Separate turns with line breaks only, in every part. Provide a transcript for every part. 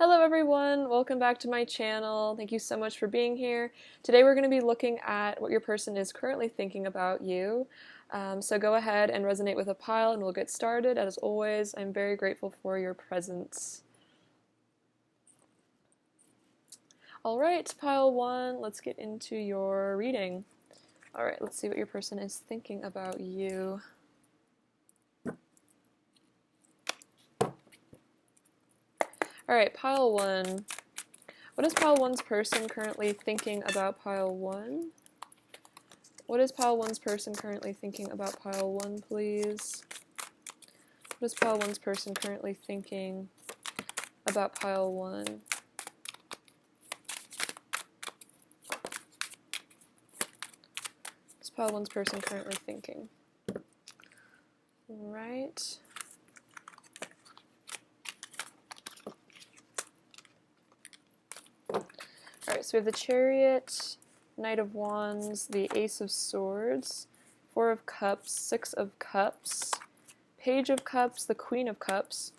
Hello everyone, welcome back to my channel. Thank you so much for being here. Today we're going to be looking at what your person is currently thinking about you. So go ahead and resonate with a pile and we'll get started. As always, I'm very grateful for your presence. Alright, pile 1, let's get into your reading. Alright, let's see what your person is thinking about you. Alright, pile 1. What is pile 1's person currently thinking about pile 1? What is pile 1's person currently thinking about pile 1, please? What is pile 1's person currently thinking about pile 1? What's pile 1's person currently thinking? Right. Alright, so we have the Chariot, Knight of Wands, the Ace of Swords, Four of Cups, Six of Cups, Page of Cups, the Queen of Cups,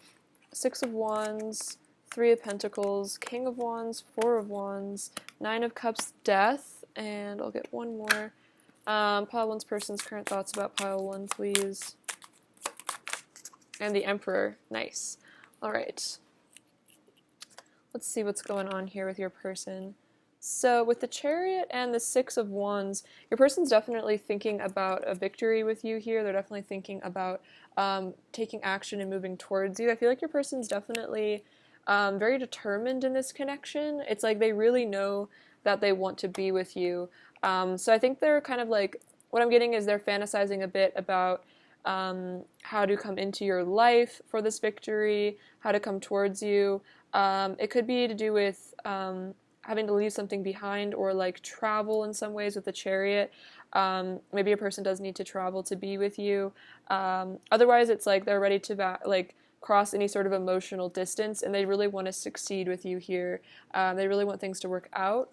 Six of Wands, Three of Pentacles, King of Wands, Four of Wands, Nine of Cups, Death, and I'll get one more. Pile 1's person's current thoughts about pile 1, please. And the Emperor. Nice. Alright. Let's see what's going on here with your person. So with the Chariot and the Six of Wands, your person's definitely thinking about a victory with you here. They're definitely thinking about taking action and moving towards you. I feel like your person's definitely very determined in this connection. It's like they really know that they want to be with you. So I think they're kind of like, what I'm getting is they're fantasizing a bit about how to come into your life for this victory, how to come towards you. It could be to do with having to leave something behind or like travel in some ways with the Chariot. Maybe a person does need to travel to be with you. Otherwise, it's like they're ready to cross any sort of emotional distance and they really want to succeed with you here. They really want things to work out.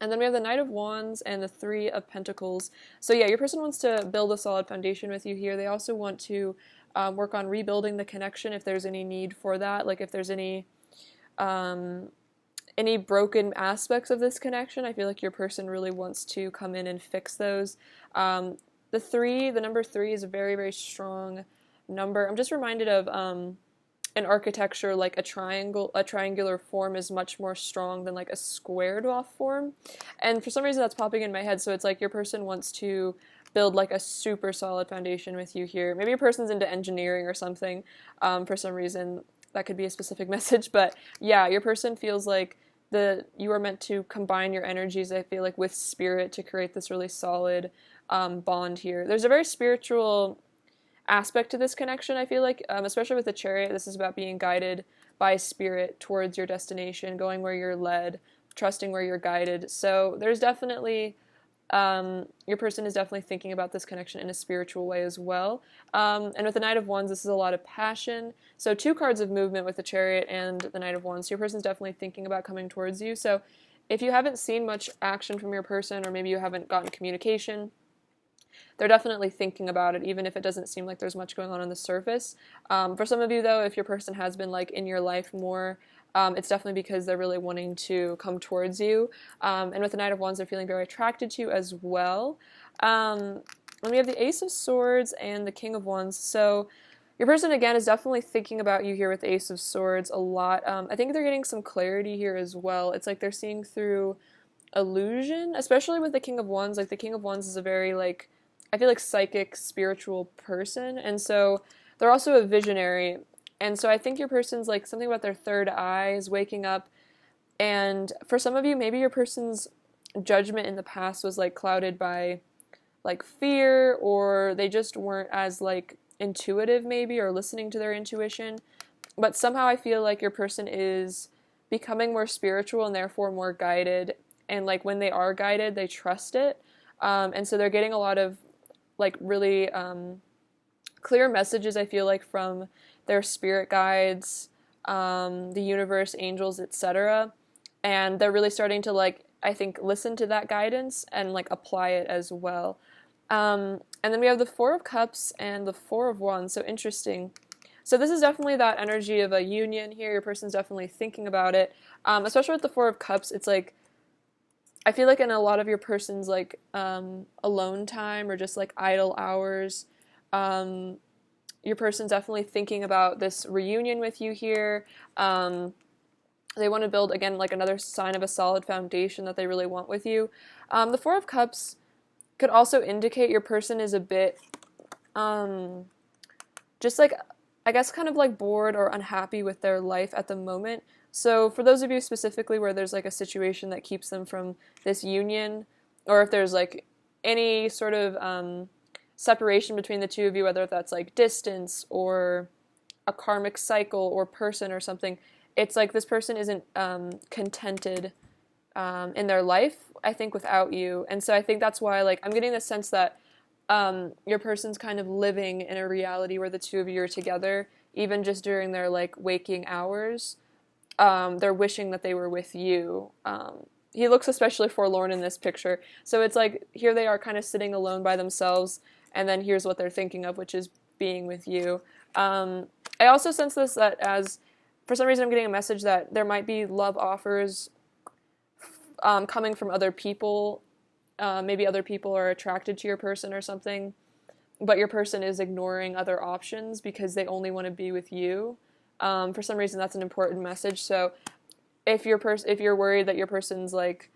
And then we have the Knight of Wands and the Three of Pentacles. So yeah, your person wants to build a solid foundation with you here. They also want to work on rebuilding the connection if there's any need for that. Like if there's any broken aspects of this connection, I feel like your person really wants to come in and fix those. The number 3 is a very, very strong number. I'm just reminded of in architecture, like a triangular form is much more strong than like a squared off form. And for some reason that's popping in my head, so it's like your person wants to build like a super solid foundation with you here. Maybe your person's into engineering or something for some reason. That could be a specific message, but yeah, your person feels like you are meant to combine your energies, I feel like, with spirit to create this really solid bond here. There's a very spiritual aspect to this connection, I feel like, especially with the Chariot. This is about being guided by spirit towards your destination, going where you're led, trusting where you're guided. So there's definitely, your person is definitely thinking about this connection in a spiritual way as well. And with the Knight of Wands, this is a lot of passion. So 2 cards of movement with the Chariot and the Knight of Wands. So your person's definitely thinking about coming towards you. So if you haven't seen much action from your person, or maybe you haven't gotten communication, they're definitely thinking about it, even if it doesn't seem like there's much going on the surface. For some of you, though, if your person has been like in your life more, it's definitely because they're really wanting to come towards you. And with the Knight of Wands, they're feeling very attracted to you as well. And we have the Ace of Swords and the King of Wands. So your person, again, is definitely thinking about you here with the Ace of Swords a lot. I think they're getting some clarity here as well. It's like they're seeing through illusion, especially with the King of Wands. Like the King of Wands is a very like, I feel like, psychic, spiritual person, and so they're also a visionary, and so I think your person's like something about their third eye is waking up, and for some of you, maybe your person's judgment in the past was like clouded by like fear, or they just weren't as like intuitive maybe, or listening to their intuition, but somehow I feel like your person is becoming more spiritual and therefore more guided, and like when they are guided, they trust it, and so they're getting a lot of like really clear messages, I feel like, from their spirit guides, the universe, angels, etc. And they're really starting to, like, I think, listen to that guidance and like apply it as well. And then we have the Four of Cups and the Four of Wands. So interesting. So this is definitely that energy of a union here. Your person's definitely thinking about it. Especially with the Four of Cups, it's like, I feel like in a lot of your person's like alone time or just like idle hours, your person's definitely thinking about this reunion with you here. They want to build, again, like another sign of a solid foundation that they really want with you. The Four of Cups could also indicate your person is a bit just like, I guess, kind of like bored or unhappy with their life at the moment. So for those of you specifically where there's like a situation that keeps them from this union, or if there's like any sort of separation between the two of you, whether that's like distance or a karmic cycle or person or something, it's like this person isn't contented in their life, I think, without you. And so I think that's why, like, I'm getting the sense that your person's kind of living in a reality where the two of you are together, even just during their like waking hours. They're wishing that they were with you. He looks especially forlorn in this picture. So it's like, here they are kind of sitting alone by themselves, and then here's what they're thinking of, which is being with you. I also sense this, that as, for some reason I'm getting a message that there might be love offers coming from other people. Maybe other people are attracted to your person or something, but your person is ignoring other options because they only want to be with you. For some reason, that's an important message. So if you're worried that your person's like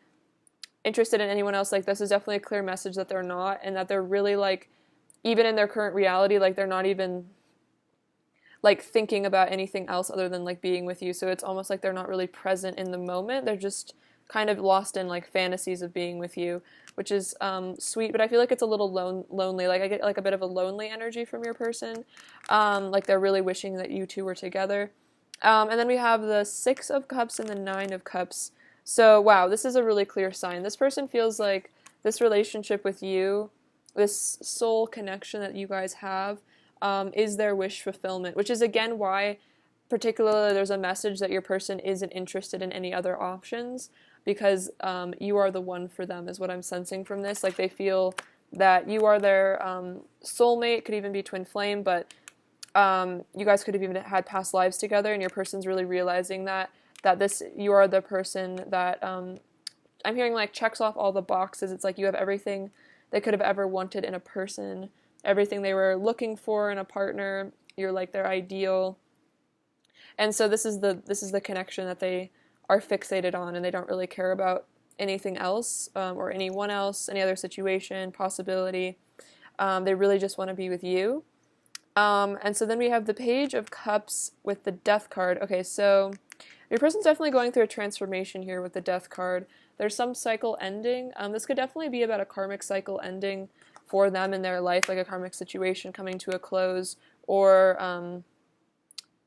interested in anyone else, like, this is definitely a clear message that they're not, and that they're really like, even in their current reality, like they're not even like thinking about anything else other than like being with you. So it's almost like they're not really present in the moment. They're just kind of lost in like fantasies of being with you, which is sweet, but I feel like it's a little lonely. Like I get like a bit of a lonely energy from your person. Like they're really wishing that you two were together. And then we have the Six of Cups and the Nine of Cups. So wow, this is a really clear sign. This person feels like this relationship with you, this soul connection that you guys have, is their wish fulfillment, which is again why particularly there's a message that your person isn't interested in any other options, because you are the one for them, is what I'm sensing from this. Like they feel that you are their soulmate, could even be twin flame, but you guys could have even had past lives together, and your person's really realizing that you are the person that I'm hearing like checks off all the boxes. It's like you have everything they could have ever wanted in a person, everything they were looking for in a partner. You're like their ideal. And so this is the connection that they are fixated on, and they don't really care about anything else or anyone else, any other situation, possibility. They really just want to be with you. And so then we have the Page of Cups with the Death card. Okay, so your person's definitely going through a transformation here with the Death card. There's some cycle ending. This could definitely be about a karmic cycle ending for them in their life, like a karmic situation coming to a close, or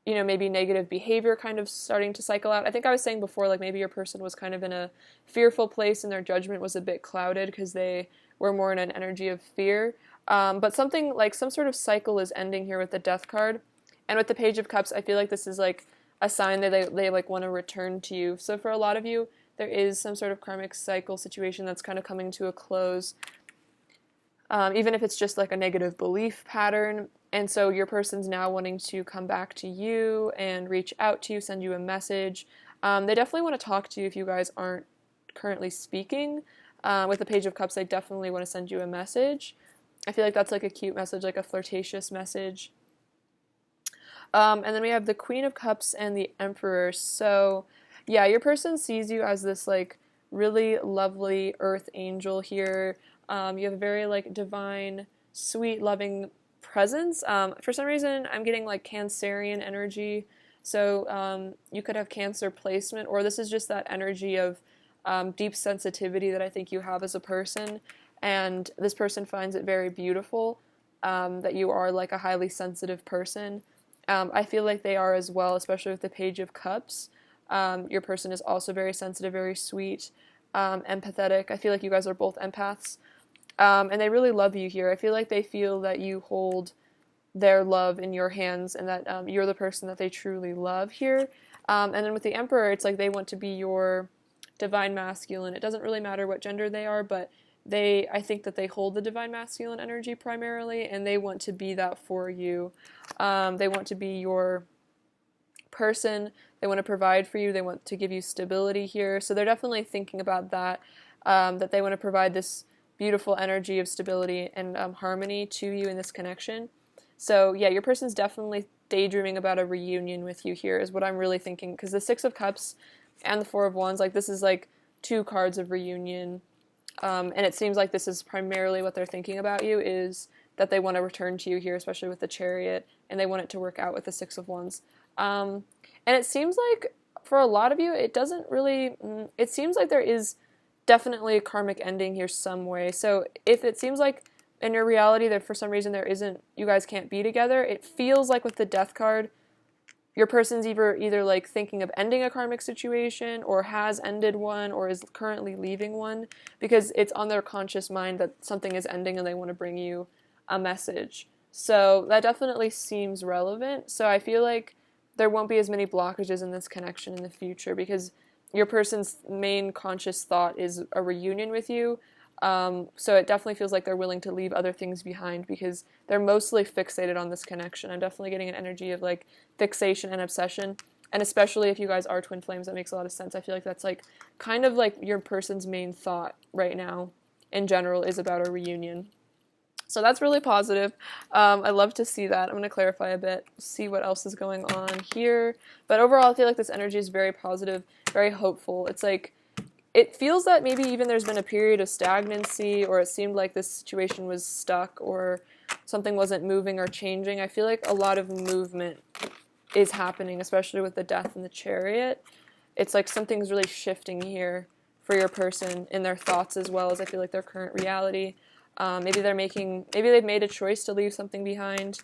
maybe negative behavior kind of starting to cycle out. I think I was saying before, like maybe your person was kind of in a fearful place and their judgment was a bit clouded because they were more in an energy of fear. But something like some sort of cycle is ending here with the Death card. And with the Page of Cups, I feel like this is like a sign that they like want to return to you. So for a lot of you, there is some sort of karmic cycle situation that's kind of coming to a close. Even if it's just like a negative belief pattern. And so your person's now wanting to come back to you and reach out to you, send you a message. They definitely want to talk to you if you guys aren't currently speaking. With the Page of Cups, they definitely want to send you a message. I feel like that's like a cute message, like a flirtatious message. And then we have the Queen of Cups and the Emperor. So yeah, your person sees you as this like really lovely earth angel here. You have a very like divine, sweet, loving presence. For some reason, I'm getting like Cancerian energy. So you could have Cancer placement, or this is just that energy of deep sensitivity that I think you have as a person. And this person finds it very beautiful that you are like a highly sensitive person. I feel like they are as well, especially with the Page of Cups. Your person is also very sensitive, very sweet, empathetic. I feel like you guys are both empaths. And they really love you here. I feel like they feel that you hold their love in your hands, and that you're the person that they truly love here. And then with the Emperor, it's like they want to be your divine masculine. It doesn't really matter what gender they are, but I think that they hold the divine masculine energy primarily, and they want to be that for you. They want to be your person. They want to provide for you. They want to give you stability here. So they're definitely thinking about that, that they want to provide this beautiful energy of stability and harmony to you in this connection. So yeah, your person's definitely daydreaming about a reunion with you here is what I'm really thinking, because the Six of Cups and the Four of Wands, like this is like two cards of reunion, and it seems like this is primarily what they're thinking about you, is that they want to return to you here, especially with the Chariot, and they want it to work out with the Six of Wands. And it seems like for a lot of you, it doesn't really, it seems like there is definitely a karmic ending here some way. So if it seems like in your reality that for some reason there isn't, you guys can't be together, it feels like with the Death card, your person's either like thinking of ending a karmic situation, or has ended one, or is currently leaving one, because it's on their conscious mind that something is ending and they want to bring you a message. So that definitely seems relevant. So I feel like there won't be as many blockages in this connection in the future, because your person's main conscious thought is a reunion with you. So it definitely feels like they're willing to leave other things behind, because they're mostly fixated on this connection. I'm definitely getting an energy of like fixation and obsession. And especially if you guys are twin flames, that makes a lot of sense. I feel like that's like kind of like your person's main thought right now in general is about a reunion. So that's really positive. I love to see that. I'm going to clarify a bit, see what else is going on here. But overall, I feel like this energy is very positive, very hopeful. It's like, it feels that maybe even there's been a period of stagnancy, or it seemed like this situation was stuck, or something wasn't moving or changing. I feel like a lot of movement is happening, especially with the Death and the Chariot. It's like something's really shifting here for your person in their thoughts, as well as I feel like their current reality. Maybe they've made a choice to leave something behind,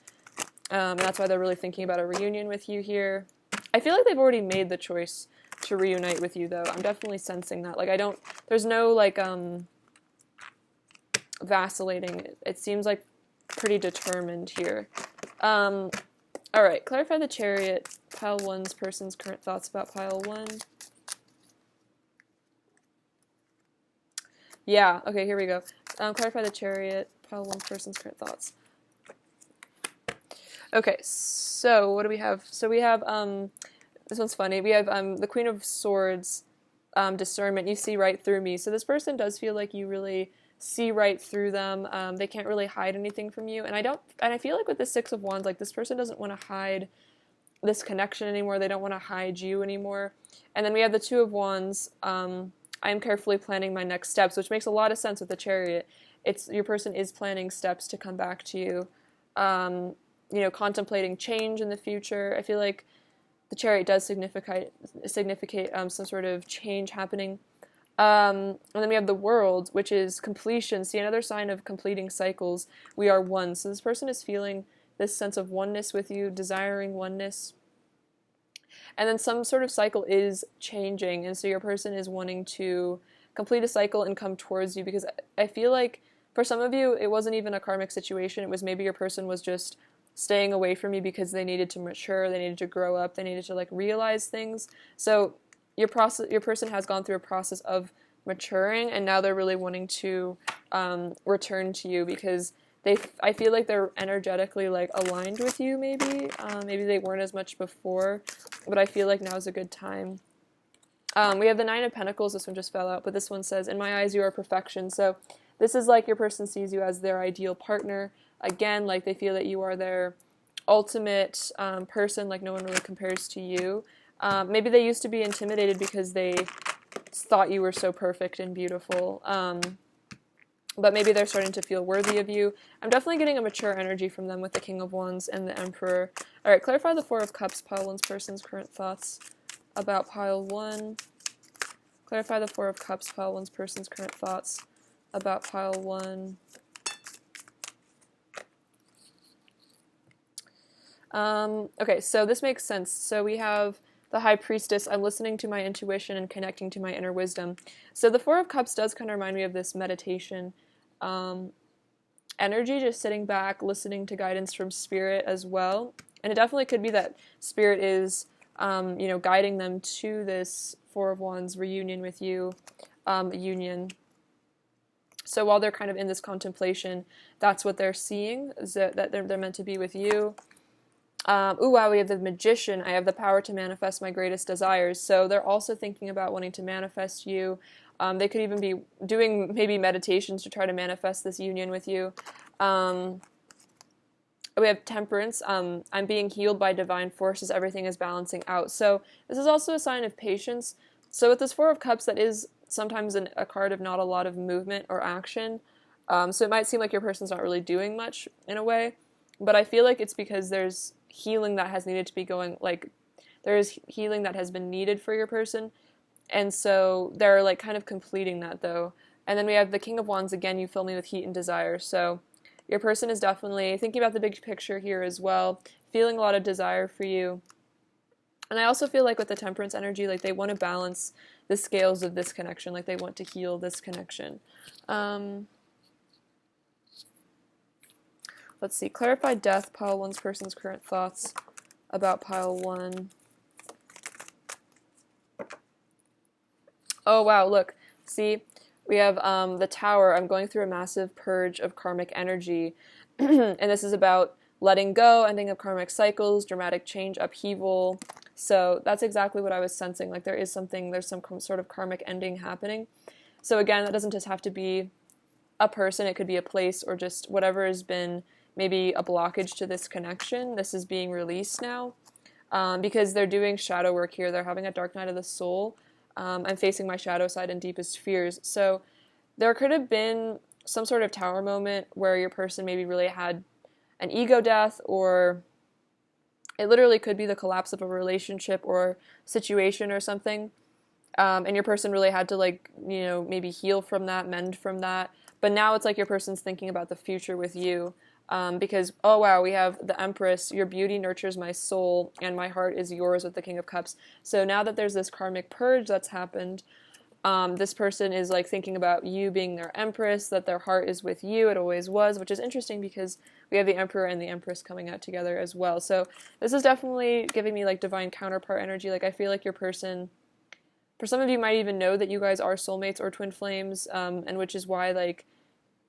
and that's why they're really thinking about a reunion with you here. I feel like they've already made the choice to reunite with you, though. I'm definitely sensing that. Like, there's no, like, vacillating. It seems like pretty determined here. Alright, clarify the Chariot, pile 1's person's current thoughts about pile 1. Yeah, okay, here we go. Clarify the Chariot, pile 1 person's current thoughts. Okay, so what do we have? So we have, this one's funny. We have the Queen of Swords, discernment. You see right through me. So this person does feel like you really see right through them. They can't really hide anything from you. And I feel like with the Six of Wands, like this person doesn't want to hide this connection anymore. They don't want to hide you anymore. And then we have the Two of Wands. I am carefully planning my next steps, which makes a lot of sense with the Chariot. Your person is planning steps to come back to you. Contemplating change in the future. I feel like the Chariot does significate some sort of change happening. And then we have the World, which is completion. See, another sign of completing cycles. We are one. So this person is feeling this sense of oneness with you, desiring oneness. And then some sort of cycle is changing, and so your person is wanting to complete a cycle and come towards you, because I feel like for some of you, it wasn't even a karmic situation. It was maybe your person was just staying away from you because they needed to mature, they needed to grow up, they needed to like realize things. So your person has gone through a process of maturing, and now they're really wanting to return to you, because I feel like they're energetically like aligned with you. Maybe they weren't as much before, but I feel like now is a good time. We have the Nine of Pentacles. This one just fell out, but this one says, "In my eyes, you are perfection." So this is like your person sees you as their ideal partner. Again, like they feel that you are their ultimate person. Like no one really compares to you. Maybe they used to be intimidated because they thought you were so perfect and beautiful. But maybe they're starting to feel worthy of you. I'm definitely getting a mature energy from them with the King of Wands and the Emperor. Alright, clarify the Four of Cups, pile 1's person's current thoughts about pile 1. Clarify the Four of Cups, pile 1's person's current thoughts about pile 1. Okay, so this makes sense. So we have the High Priestess. I'm listening to my intuition and connecting to my inner wisdom. So the Four of Cups does kind of remind me of this meditation energy, just sitting back, listening to guidance from Spirit as well. And it definitely could be that Spirit is, guiding them to this Four of Wands reunion with you, union. So while they're kind of in this contemplation, that's what they're seeing, is that they're meant to be with you. Ooh, wow, we have the Magician. I have the power to manifest my greatest desires. So they're also thinking about wanting to manifest you. They could even be doing maybe meditations to try to manifest this union with you. We have Temperance. I'm being healed by divine forces. Everything is balancing out. So this is also a sign of patience. So with this Four of Cups, that is sometimes a card of not a lot of movement or action. So it might seem like your person's not really doing much in a way. But I feel like it's because there's healing that has needed to be going, like, there is healing that has been needed for your person. And so they're, like, kind of completing that, though. And then we have the King of Wands. Again, you fill me with heat and desire. So your person is definitely thinking about the big picture here as well, feeling a lot of desire for you. And I also feel like with the Temperance energy, like, they want to balance the scales of this connection. Like, they want to heal this connection. Let's see. Clarify death. Pile 1's person's current thoughts about pile 1. Oh, wow. Look. See? We have the Tower. I'm going through a massive purge of karmic energy. And this is about letting go, ending of karmic cycles, dramatic change, upheaval. So that's exactly what I was sensing. Like, there's some sort of karmic ending happening. So again, that doesn't just have to be a person. It could be a place or just whatever has been maybe a blockage to this connection. This is being released now because they're doing shadow work here. They're having a dark night of the soul. I'm facing my shadow side and deepest fears. So there could have been some sort of Tower moment where your person maybe really had an ego death, or it literally could be the collapse of a relationship or situation or something. And your person really had to, like, maybe heal from that, mend from that. But now it's like your person's thinking about the future with you. Because, oh wow, we have the Empress. Your beauty nurtures my soul, and my heart is yours with the King of Cups. So now that there's this karmic purge that's happened, this person is, like, thinking about you being their Empress, that their heart is with you. It always was, which is interesting because we have the Emperor and the Empress coming out together as well. So this is definitely giving me, like, divine counterpart energy. Like, I feel like your person, for some of you, might even know that you guys are soulmates or twin flames, and which is why, like,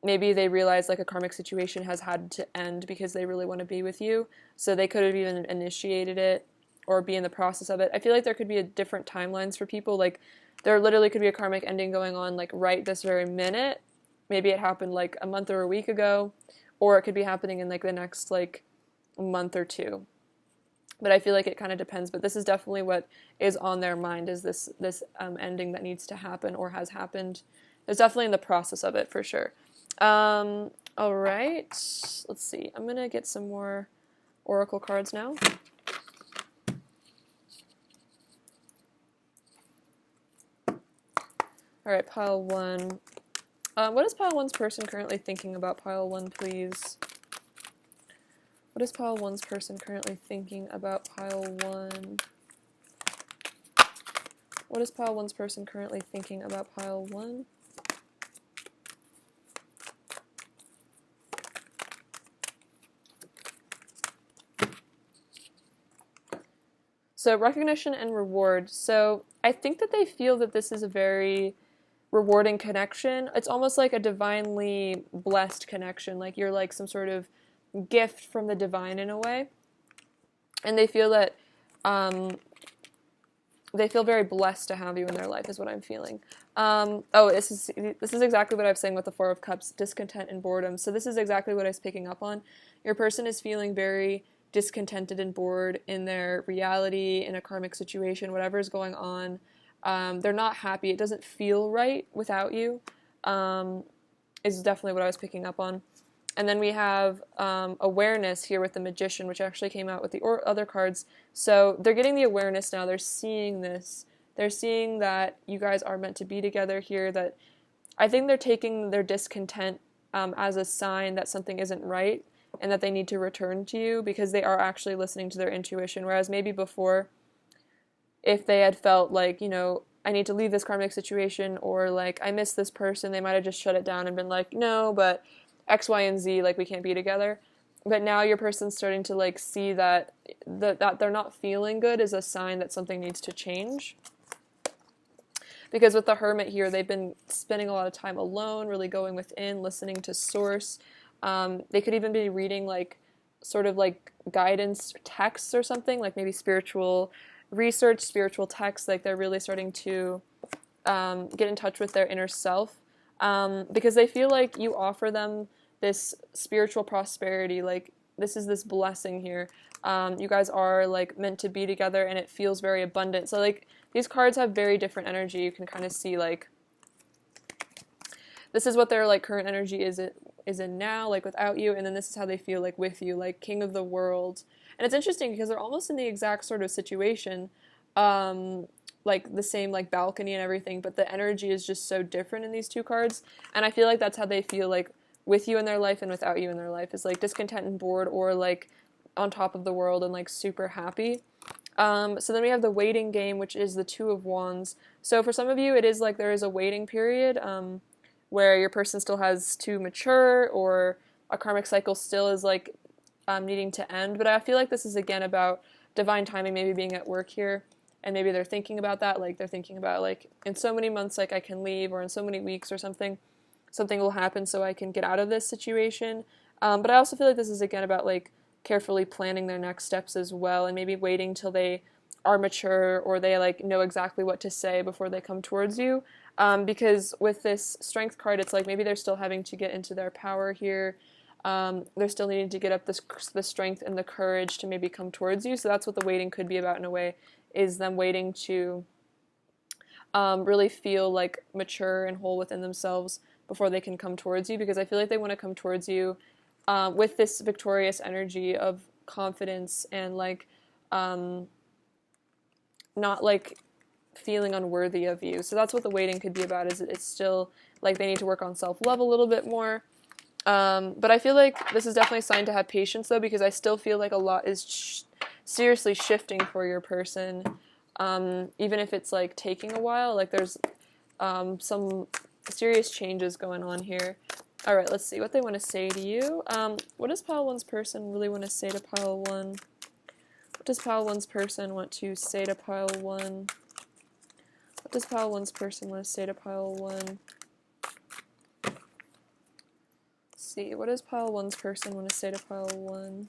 maybe they realize, like, a karmic situation has had to end because they really want to be with you. So they could have even initiated it or be in the process of it. I feel like there could be different timelines for people. Like, there literally could be a karmic ending going on, like, right this very minute. Maybe it happened, like, a month or a week ago. Or it could be happening in, like, the next, like, month or two. But I feel like it kind of depends. But this is definitely what is on their mind, is this ending that needs to happen or has happened. It's definitely in the process of it, for sure. All right, let's see. I'm gonna get some more oracle cards now. All right, pile 1. What is pile 1's person currently thinking about pile 1, please? What is pile 1's person currently thinking about pile 1? What is pile 1's person currently thinking about pile 1? So recognition and reward. So I think that they feel that this is a very rewarding connection. It's almost like a divinely blessed connection. Like, you're like some sort of gift from the divine in a way. And they feel that they feel very blessed to have you in their life, is what I'm feeling. This is exactly what I was saying with the Four of Cups, discontent and boredom. So this is exactly what I was picking up on. Your person is feeling very discontented and bored in their reality, in a karmic situation, whatever is going on. They're not happy. It doesn't feel right without you, is definitely what I was picking up on. And then we have awareness here with the Magician, which actually came out with the other cards. So they're getting the awareness now. They're seeing this. They're seeing that you guys are meant to be together here. That I think they're taking their discontent as a sign that something isn't right and that they need to return to you, because they are actually listening to their intuition. Whereas maybe before, if they had felt like, I need to leave this karmic situation, or like, I miss this person, they might have just shut it down and been like, no, but X, Y, and Z, like, we can't be together. But now your person's starting to, like, see that they're not feeling good is a sign that something needs to change. because with the Hermit here, they've been spending a lot of time alone, really going within, listening to source. They could even be reading like sort of like guidance texts or something, like maybe spiritual research, spiritual texts. Like they're really starting to get in touch with their inner self, because they feel like you offer them this spiritual prosperity. Like this is this blessing here. You guys are like meant to be together, and it feels very abundant. So like these cards have very different energy. You can kind of see like this is what their like current energy is in now, like without you, and then this is how they feel like with you, like king of the world. And it's interesting because they're almost in the exact sort of situation, like the same like balcony and everything, but the energy is just so different in these two cards. And I feel like that's how they feel like with you in their life and without you in their life, is like discontent and bored, or like on top of the world and like super happy. So then we have the waiting game, which is the Two of Wands. So for some of you, it is like there is a waiting period, where your person still has to mature, or a karmic cycle still is like needing to end. But I feel like this is again about divine timing, maybe being at work here, and maybe they're thinking about that, like they're thinking about like in so many months like I can leave, or in so many weeks or something will happen so I can get out of this situation. But I also feel like this is again about like carefully planning their next steps as well, and maybe waiting till they are mature, or they like know exactly what to say before they come towards you. Because with this Strength card, it's like maybe they're still having to get into their power here. They're still needing to get up the strength and the courage to maybe come towards you. So that's what the waiting could be about in a way, is them waiting to really feel like mature and whole within themselves before they can come towards you. Because I feel like they want to come towards you with this victorious energy of confidence and like not like feeling unworthy of you. So that's what the waiting could be about, is it's still like they need to work on self-love a little bit more. But I feel like this is definitely a sign to have patience though, because I still feel like a lot is seriously shifting for your person. Even if it's like taking a while, like there's some serious changes going on here. All right, let's see what they want to say to you. What does pile one's person really want to say to pile one? What does pile one's person want to say to pile one? What does pile one's person want to say to pile one? Let's see, what does pile one's person want to say to pile one?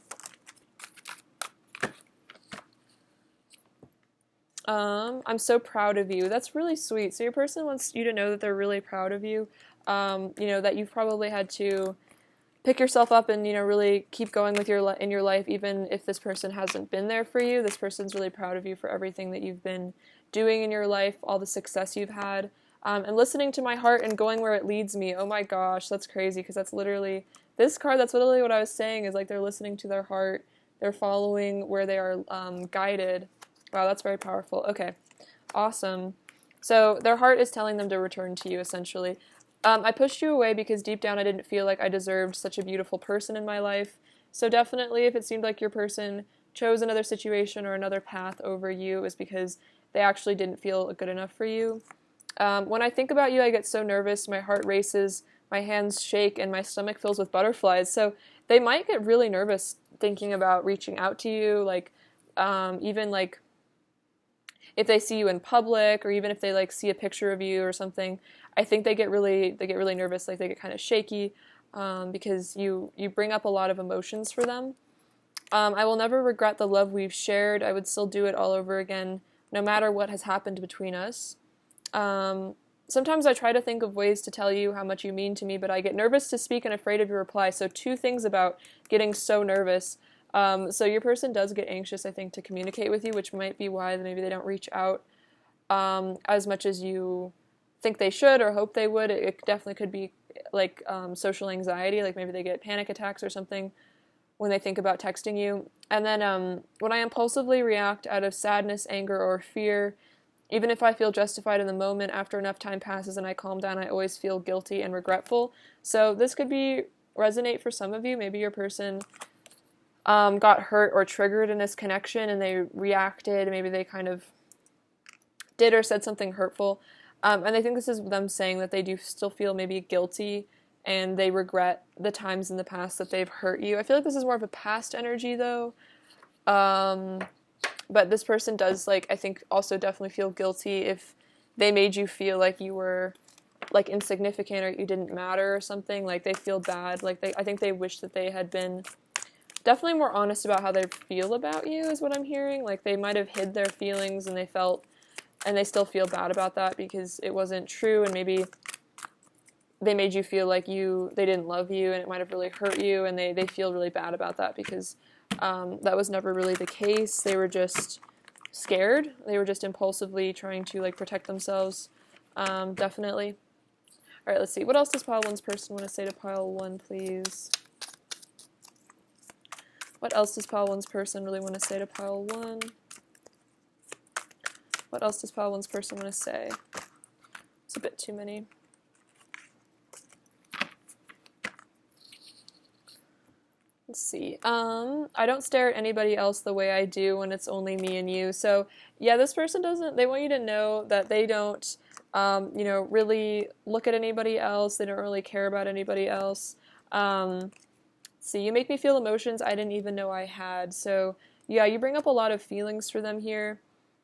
I'm so proud of you. That's really sweet. So your person wants you to know that they're really proud of you. You know, that you've probably had to pick yourself up and, you know, really keep going with in your life, even if this person hasn't been there for you. This person's really proud of you for everything that you've been doing in your life, all the success you've had, and listening to my heart and going where it leads me. Oh my gosh, that's crazy, because that's literally, this card, that's literally what I was saying, is like they're listening to their heart, they're following where they are guided. Wow, that's very powerful. Okay, awesome. So their heart is telling them to return to you, essentially. I pushed you away because deep down I didn't feel like I deserved such a beautiful person in my life. So definitely, if it seemed like your person chose another situation or another path over you, it was because they actually didn't feel good enough for you. When I think about you, I get so nervous, my heart races, my hands shake, and my stomach fills with butterflies. So they might get really nervous thinking about reaching out to you, like even like if they see you in public, or even if they like see a picture of you or something. I think they get really nervous, like they get kind of shaky, because you bring up a lot of emotions for them. I will never regret the love we've shared. I would still do it all over again, no matter what has happened between us. Sometimes I try to think of ways to tell you how much you mean to me, but I get nervous to speak and afraid of your reply. So 2 things about getting so nervous. So your person does get anxious, I think, to communicate with you, which might be why maybe they don't reach out as much as you think they should or hope they would. It definitely could be like social anxiety, like maybe they get panic attacks or something when they think about texting you. And then when I impulsively react out of sadness, anger, or fear, even if I feel justified in the moment, after enough time passes and I calm down, I always feel guilty and regretful. So this could resonate for some of you. Maybe your person got hurt or triggered in this connection and they reacted. Maybe they kind of did or said something hurtful. And I think this is them saying that they do still feel maybe guilty and they regret the times in the past that they've hurt you. I feel like this is more of a past energy though. But this person does, like, I think also definitely feel guilty if they made you feel like you were like insignificant or you didn't matter or something. Like they feel bad. Like I think they wish that they had been definitely more honest about how they feel about you is what I'm hearing. Like they might have hid their feelings and they still feel bad about that because it wasn't true, and maybe they made you feel like they didn't love you, and it might have really hurt you, and they feel really bad about that because that was never really the case. They were just scared. They were just impulsively trying to like protect themselves. Definitely. All right, let's see. What else does pile one's person want to say to pile one, please? What else does pile one's person really want to say to pile one? What else does pile one's person want to say? It's a bit too many. Let's see. I don't stare at anybody else the way I do when it's only me and you. So yeah, this person they want you to know that they don't, really look at anybody else. They don't really care about anybody else. See, you make me feel emotions I didn't even know I had. So yeah, you bring up a lot of feelings for them here.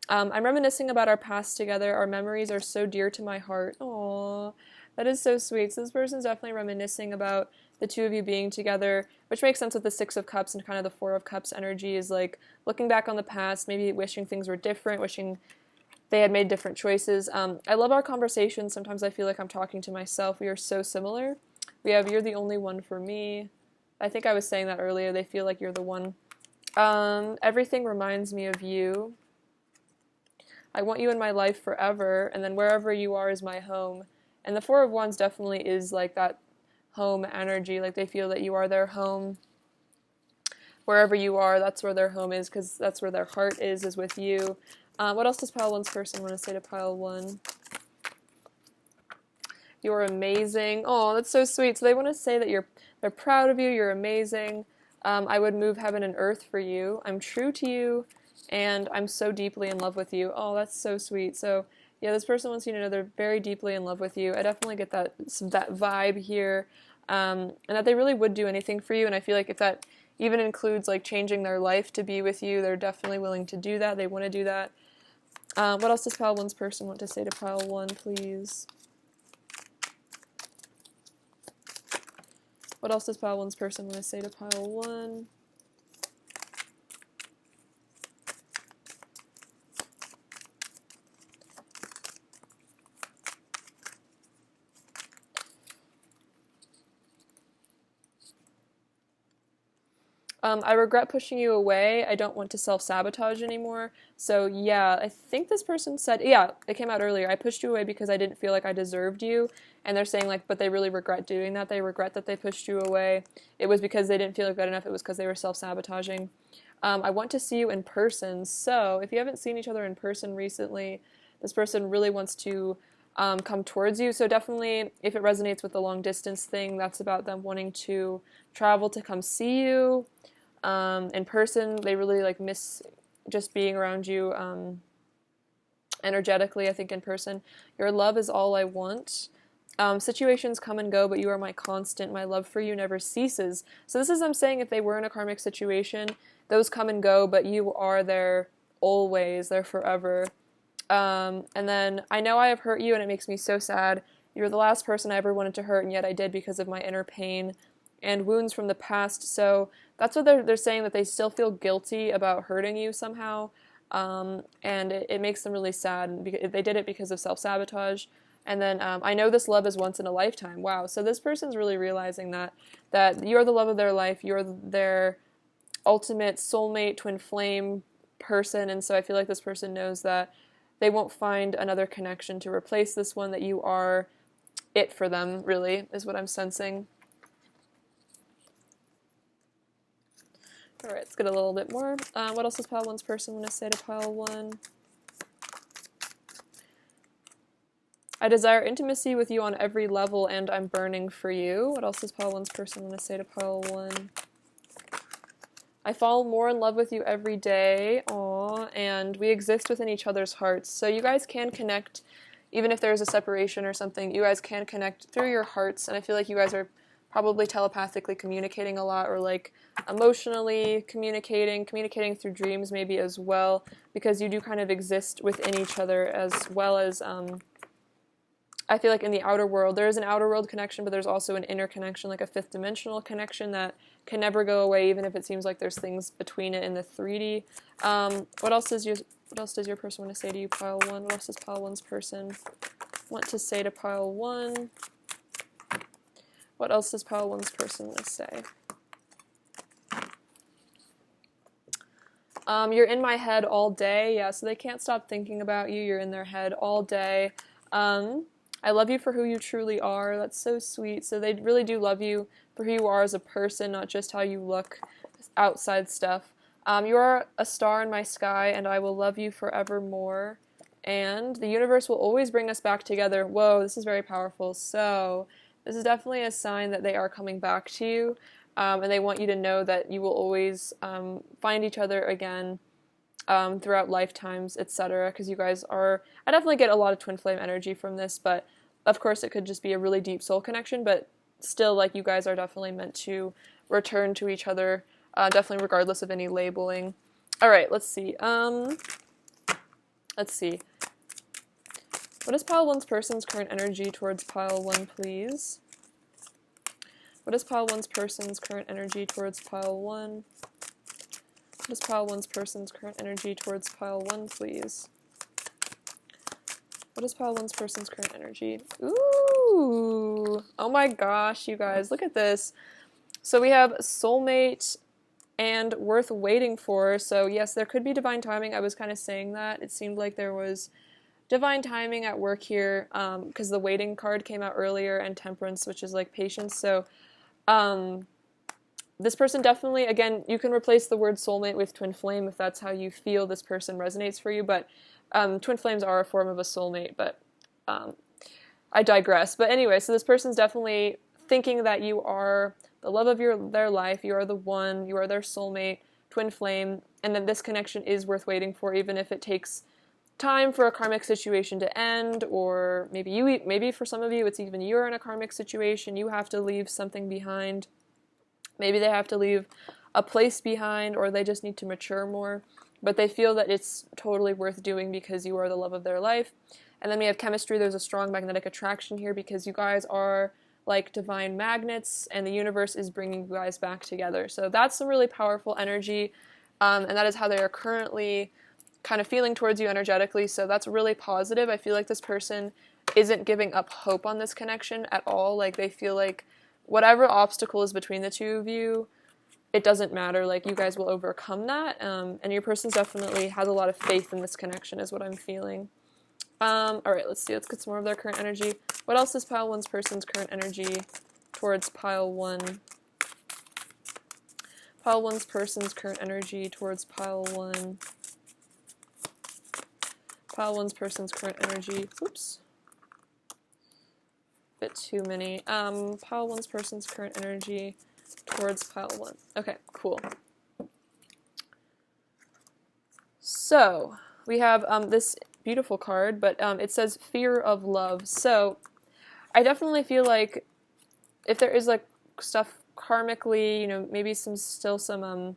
I'm reminiscing about our past together. Our memories are so dear to my heart. Aww, that is so sweet. So this person's definitely reminiscing about the two of you being together, which makes sense with the Six of Cups and kind of the Four of Cups energy is like looking back on the past, maybe wishing things were different, wishing they had made different choices. I love our conversations. Sometimes I feel like I'm talking to myself. We are so similar. We have "You're the only one for me." I think I was saying that earlier. They feel like you're the one. Everything reminds me of you. I want you in my life forever, and then wherever you are is my home. And the Four of Wands definitely is like that home energy. Like they feel that you are their home. Wherever you are, that's where their home is, because that's where their heart is with you. What else does pile one's person want to say to pile one? You're amazing. Oh, that's so sweet. So they want to say that they're proud of you. You're amazing. I would move heaven and earth for you. I'm true to you, and I'm so deeply in love with you. Oh, that's so sweet. So yeah, this person wants you to know they're very deeply in love with you. I definitely get that vibe here, and that they really would do anything for you. And I feel like if that even includes like changing their life to be with you, they're definitely willing to do that. They want to do that. What else does pile one's person want to say to pile one, please? What else does pile one's person want to say to pile one? I regret pushing you away. I don't want to self-sabotage anymore. So yeah, I think this person said, yeah, it came out earlier. I pushed you away because I didn't feel like I deserved you. And they're saying like, but they really regret doing that. They regret that they pushed you away. It was because they didn't feel good enough. It was because they were self-sabotaging. I want to see you in person. So if you haven't seen each other in person recently, this person really wants to come towards you. So definitely, if it resonates with the long distance thing, that's about them wanting to travel to come see you in person. They really like miss just being around you energetically. I think in person, your love is all I want. Situations come and go, but you are my constant. My love for you never ceases. So this is them saying if they were in a karmic situation, those come and go, but you are there always, there forever. And then I know I have hurt you and it makes me so sad. You're the last person I ever wanted to hurt, and yet I did because of my inner pain and wounds from the past. So that's what they're saying, that they still feel guilty about hurting you somehow. And it makes them really sad. They did it because of self-sabotage. And then I know this love is once in a lifetime. Wow. So this person's really realizing that you're the love of their life. You're their ultimate soulmate, twin flame person. And so I feel like this person knows that they won't find another connection to replace this one, that you are it for them, really, is what I'm sensing. All right, let's get a little bit more. What else does pile one's person want to say to pile one? I desire intimacy with you on every level, and I'm burning for you. What else does pile one's person want to say to pile one? I fall more in love with you every day. Aww, and we exist within each other's hearts. So you guys can connect, even if there's a separation or something, you guys can connect through your hearts, and I feel like you guys are probably telepathically communicating a lot, or like emotionally communicating through dreams maybe as well, because you do kind of exist within each other, as well as I feel like in the outer world, there is an outer world connection, but there's also an inner connection, like a fifth dimensional connection that can never go away, even if it seems like there's things between it in the 3D. What else does your person want to say to you, pile 1? What else does pile 1's person want to say to pile 1? What else does pile 1's person want to say? You're in my head all day. Yeah, so they can't stop thinking about you. You're in their head all day. I love you for who you truly are. That's so sweet. So they really do love you for who you are as a person, not just how you look, outside stuff. You are a star in my sky, and I will love you forevermore. And the universe will always bring us back together. Whoa, this is very powerful. So this is definitely a sign that they are coming back to you, and they want you to know that you will always find each other again throughout lifetimes, etc. Because you guys are, I definitely get a lot of twin flame energy from this, but of course it could just be a really deep soul connection, but still, like, you guys are definitely meant to return to each other, definitely regardless of any labeling. Alright, let's see. Let's see. What is pile 1's person's current energy towards pile 1, please? What is pile 1's person's current energy towards pile 1? What is pile 1's person's current energy towards pile 1, please? What is pile 1's person's current energy? Ooh! Oh my gosh, you guys, look at this. So we have soulmate and worth waiting for. So yes, there could be divine timing. I was kind of saying that. It seemed like there was divine timing at work here, because the waiting card came out earlier, and temperance, which is like patience. So this person definitely, again, you can replace the word soulmate with twin flame if that's how you feel this person resonates for you, but twin flames are a form of a soulmate, but I digress. But anyway, so this person's definitely thinking that you are the love of their life, you are the one, you are their soulmate, twin flame, and that this connection is worth waiting for, even if it takes time for a karmic situation to end, or maybe for some of you it's even you're in a karmic situation, you have to leave something behind. Maybe they have to leave a place behind, or they just need to mature more, but they feel that it's totally worth doing because you are the love of their life. And then we have chemistry. There's a strong magnetic attraction here because you guys are like divine magnets, and the universe is bringing you guys back together. So that's some really powerful energy, and that is how they are currently kind of feeling towards you energetically. So that's really positive. I feel like this person isn't giving up hope on this connection at all. Like, they feel like whatever obstacle is between the two of you, it doesn't matter. Like, you guys will overcome that, and your person definitely has a lot of faith in this connection is what I'm feeling. Alright, let's see. Let's get some more of their current energy. What else is pile 1's person's current energy towards pile 1? Pile 1's person's current energy towards pile 1. Pile 1's person's current energy. Oops. Bit too many. Pile 1's person's current energy towards pile 1. Okay, cool. So, we have this beautiful card, but it says fear of love. So, I definitely feel like if there is like stuff karmically, you know, maybe still some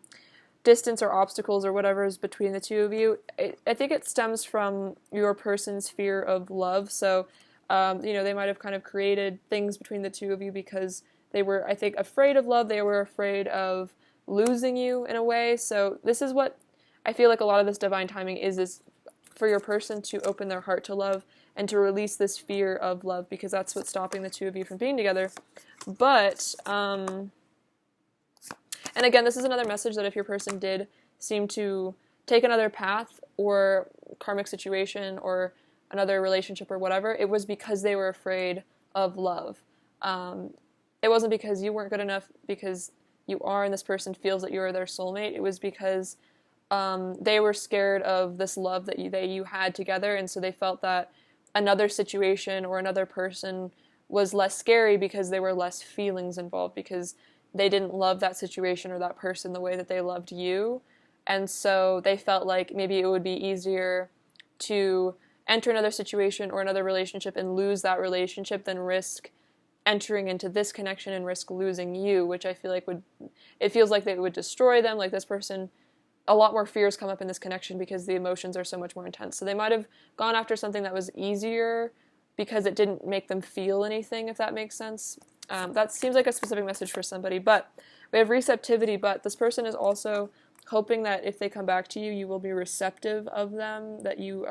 distance or obstacles or whatever is between the two of you, I think it stems from your person's fear of love. So, you know, they might have kind of created things between the two of you because they were, I think, afraid of love. They were afraid of losing you in a way. So this is what I feel like a lot of this divine timing is for your person to open their heart to love and to release this fear of love, because that's what's stopping the two of you from being together. But, and again, this is another message that if your person did seem to take another path or karmic situation or another relationship or whatever, it was because they were afraid of love. It wasn't because you weren't good enough, because you are and this person feels that you are their soulmate. It was because they were scared of this love that you had together, and so they felt that another situation or another person was less scary because there were less feelings involved, because they didn't love that situation or that person the way that they loved you. And so they felt like maybe it would be easier to enter another situation or another relationship and lose that relationship than risk entering into this connection and risk losing you, which I feel like it feels like they would destroy them. Like this person, a lot more fears come up in this connection because the emotions are so much more intense. So they might have gone after something that was easier because it didn't make them feel anything, if that makes sense. That seems like a specific message for somebody, but we have receptivity, but this person is also hoping that if they come back to you, you will be receptive of them, that you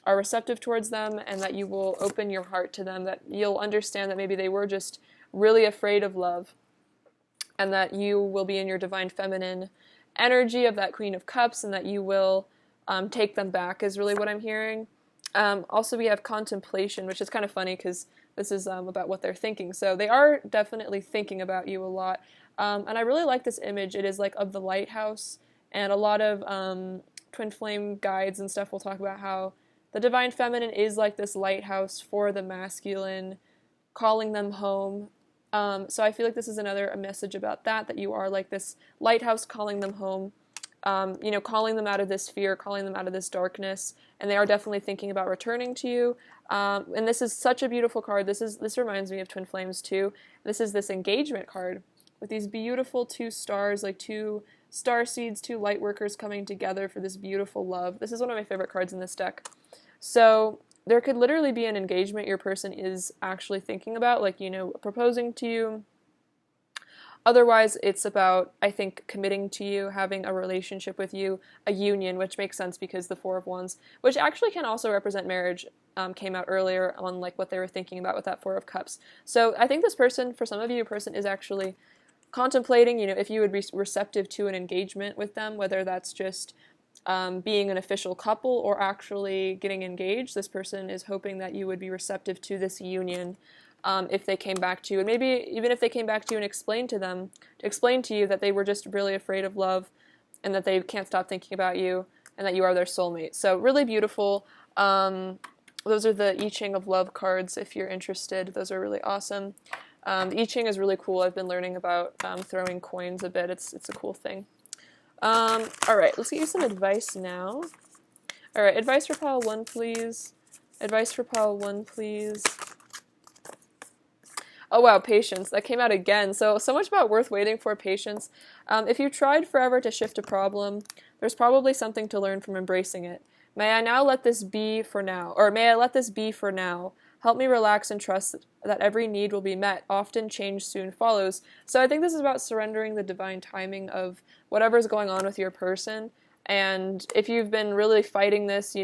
are receptive towards them, and that you will open your heart to them, that you'll understand that maybe they were just really afraid of love, and that you will be in your divine feminine energy of that Queen of Cups, and that you will take them back is really what I'm hearing. Also, we have contemplation, which is kind of funny because this is about what they're thinking. So they are definitely thinking about you a lot. And I really like this image. It is like of the lighthouse, and a lot of twin flame guides and stuff will talk about how the divine feminine is like this lighthouse for the masculine, calling them home. So I feel like this is a message about that you are like this lighthouse calling them home, calling them out of this fear, calling them out of this darkness, and they are definitely thinking about returning to you. And this is such a beautiful card. This reminds me of Twin Flames too. This is this engagement card with these beautiful 2 stars, like 2 star seeds, 2 light workers coming together for this beautiful love. This is one of my favorite cards in this deck. So there could literally be an engagement your person is actually thinking about, like, proposing to you. Otherwise, it's about, I think, committing to you, having a relationship with you, a union, which makes sense because the 4 of Wands, which actually can also represent marriage, came out earlier on, like, what they were thinking about with that 4 of Cups. So I think this person, for some of you, a person is actually contemplating, if you would be receptive to an engagement with them, whether that's just being an official couple or actually getting engaged. This person is hoping that you would be receptive to this union if they came back to you. And maybe even if they came back to you and explained to you that they were just really afraid of love and that they can't stop thinking about you and that you are their soulmate. So really beautiful. Those are the I Ching of Love cards if you're interested. Those are really awesome. The I Ching is really cool. I've been learning about throwing coins a bit. It's a cool thing. Alright, let's get you some advice now. Alright, advice for pile 1, please. Advice for pile 1, please. Oh wow, patience. That came out again. So much about worth waiting for, patience. If you tried forever to shift a problem, there's probably something to learn from embracing it. May I now let this be for now, or may I let this be for now. Help me relax and trust that every need will be met. Often change soon follows. So I think this is about surrendering the divine timing of whatever's going on with your person. And if you've been really fighting this,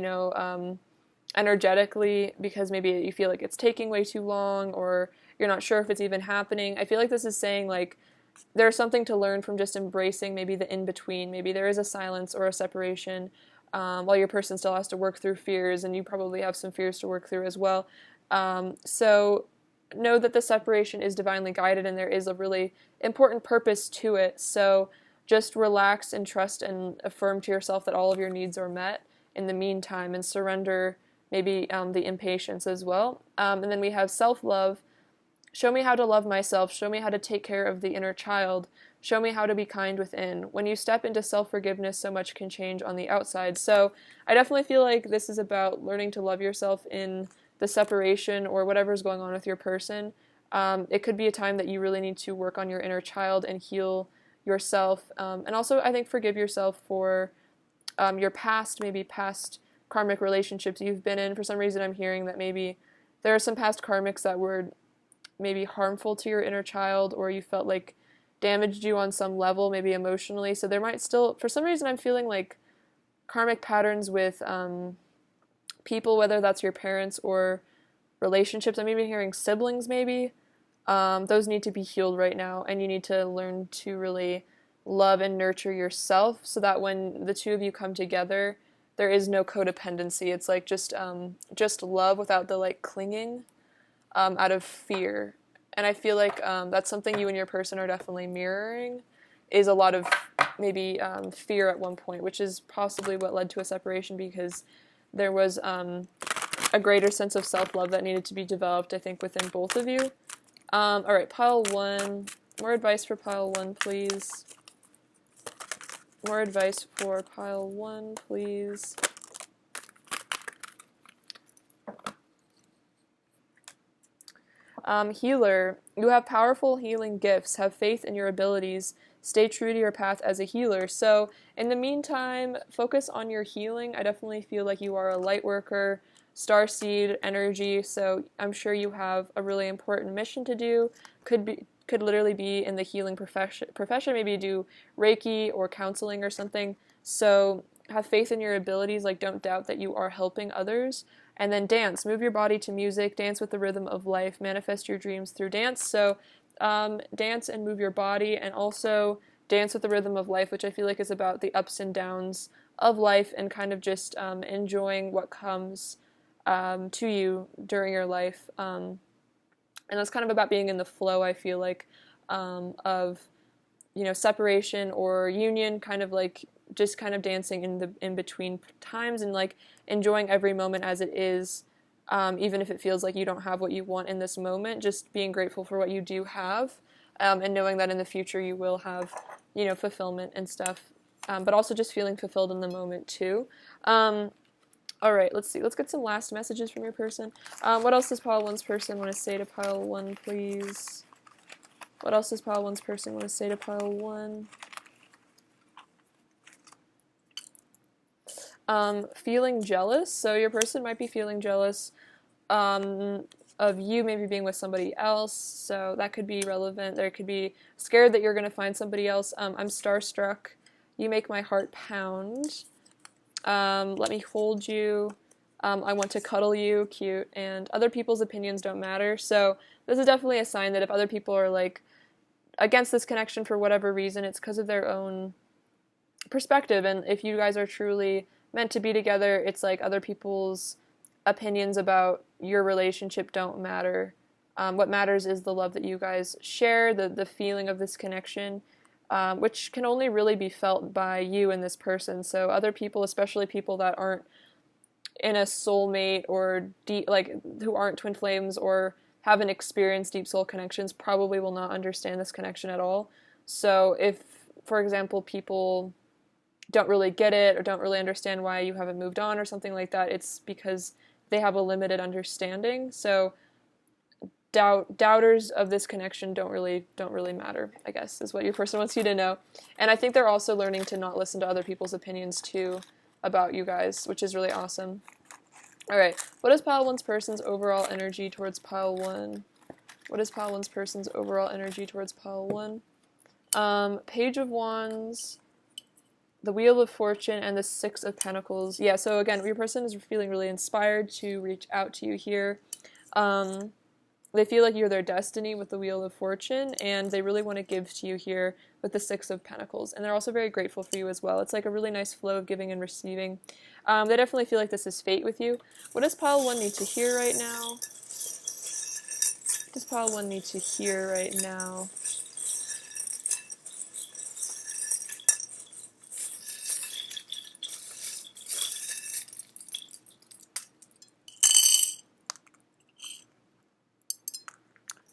energetically, because maybe you feel like it's taking way too long, or you're not sure if it's even happening, I feel like this is saying, like, there's something to learn from just embracing maybe the in-between. Maybe there is a silence or a separation while your person still has to work through fears, and you probably have some fears to work through as well. So know that the separation is divinely guided and there is a really important purpose to it. So just relax and trust and affirm to yourself that all of your needs are met in the meantime, and surrender maybe the impatience as well. And then we have self-love. Show me how to love myself. Show me how to take care of the inner child. Show me how to be kind within. When you step into self-forgiveness, so much can change on the outside. So I definitely feel like this is about learning to love yourself in the separation or whatever's going on with your person. It could be a time that you really need to work on your inner child and heal yourself. And also, I think, forgive yourself for your past karmic relationships you've been in. For some reason, I'm hearing that maybe there are some past karmics that were maybe harmful to your inner child, or you felt like damaged you on some level, maybe emotionally. So there might still, for some reason, I'm feeling like karmic patterns with people, whether that's your parents or relationships. I'm even hearing siblings maybe. Those need to be healed right now, and you need to learn to really love and nurture yourself so that when the two of you come together, there is no codependency. It's like just love without the like clinging out of fear. And I feel like that's something you and your person are definitely mirroring, is a lot of maybe fear at one point, which is possibly what led to a separation, because there was a greater sense of self-love that needed to be developed, I think, within both of you. All right, pile 1. More advice for pile 1, please. More advice for pile 1, please. Healer, you have powerful healing gifts. Have faith in your abilities. Stay true to your path as a healer. So, in the meantime, focus on your healing. I definitely feel like you are a light worker, starseed energy. So, I'm sure you have a really important mission to do. Could literally be in the healing profession. Maybe do Reiki or counseling or something. So, have faith in your abilities. Like, don't doubt that you are helping others. And then dance. Move your body to music. Dance with the rhythm of life. Manifest your dreams through dance. So, dance and move your body, and also dance with the rhythm of life, which I feel like is about the ups and downs of life and kind of just enjoying what comes to you during your life. And that's kind of about being in the flow, I feel like, of, separation or union, kind of like just kind of dancing in between times and like enjoying every moment as it is, even if it feels like you don't have what you want in this moment. Just being grateful for what you do have, and knowing that in the future you will have, fulfillment and stuff, but also just feeling fulfilled in the moment too. All right, let's see. Let's get some last messages from your person. What else does pile one's person want to say to pile one, please? What else does pile one's person want to say to pile one? Feeling jealous. So your person might be feeling jealous of you maybe being with somebody else. So that could be relevant. There could be scared that you're going to find somebody else. I'm starstruck. You make my heart pound. Let me hold you. I want to cuddle you. Cute. And other people's opinions don't matter. So this is definitely a sign that if other people are like against this connection for whatever reason, it's because of their own perspective. And if you guys are truly meant to be together, it's like other people's opinions about your relationship don't matter. What matters is the love that you guys share, the feeling of this connection, which can only really be felt by you and this person. So other people, especially people that aren't in a soulmate or deep, like who aren't twin flames or haven't experienced deep soul connections, probably will not understand this connection at all. So if, for example, people don't really get it or don't really understand why you haven't moved on or something like that, it's because they have a limited understanding. So doubters of this connection don't really matter, I guess, is what your person wants you to know. And I think they're also learning to not listen to other people's opinions too about you guys, which is really awesome. All right, what is pile one's person's overall energy towards pile one? What is pile one's person's overall energy towards pile one? Page of Wands, the Wheel of Fortune, and the Six of Pentacles. Yeah, so again, your person is feeling really inspired to reach out to you here. They feel like you're their destiny with the Wheel of Fortune, and they really want to give to you here with the Six of Pentacles. And they're also very grateful for you as well. It's like a really nice flow of giving and receiving. They definitely feel like this is fate with you. What does pile one need to hear right now? What does pile one need to hear right now?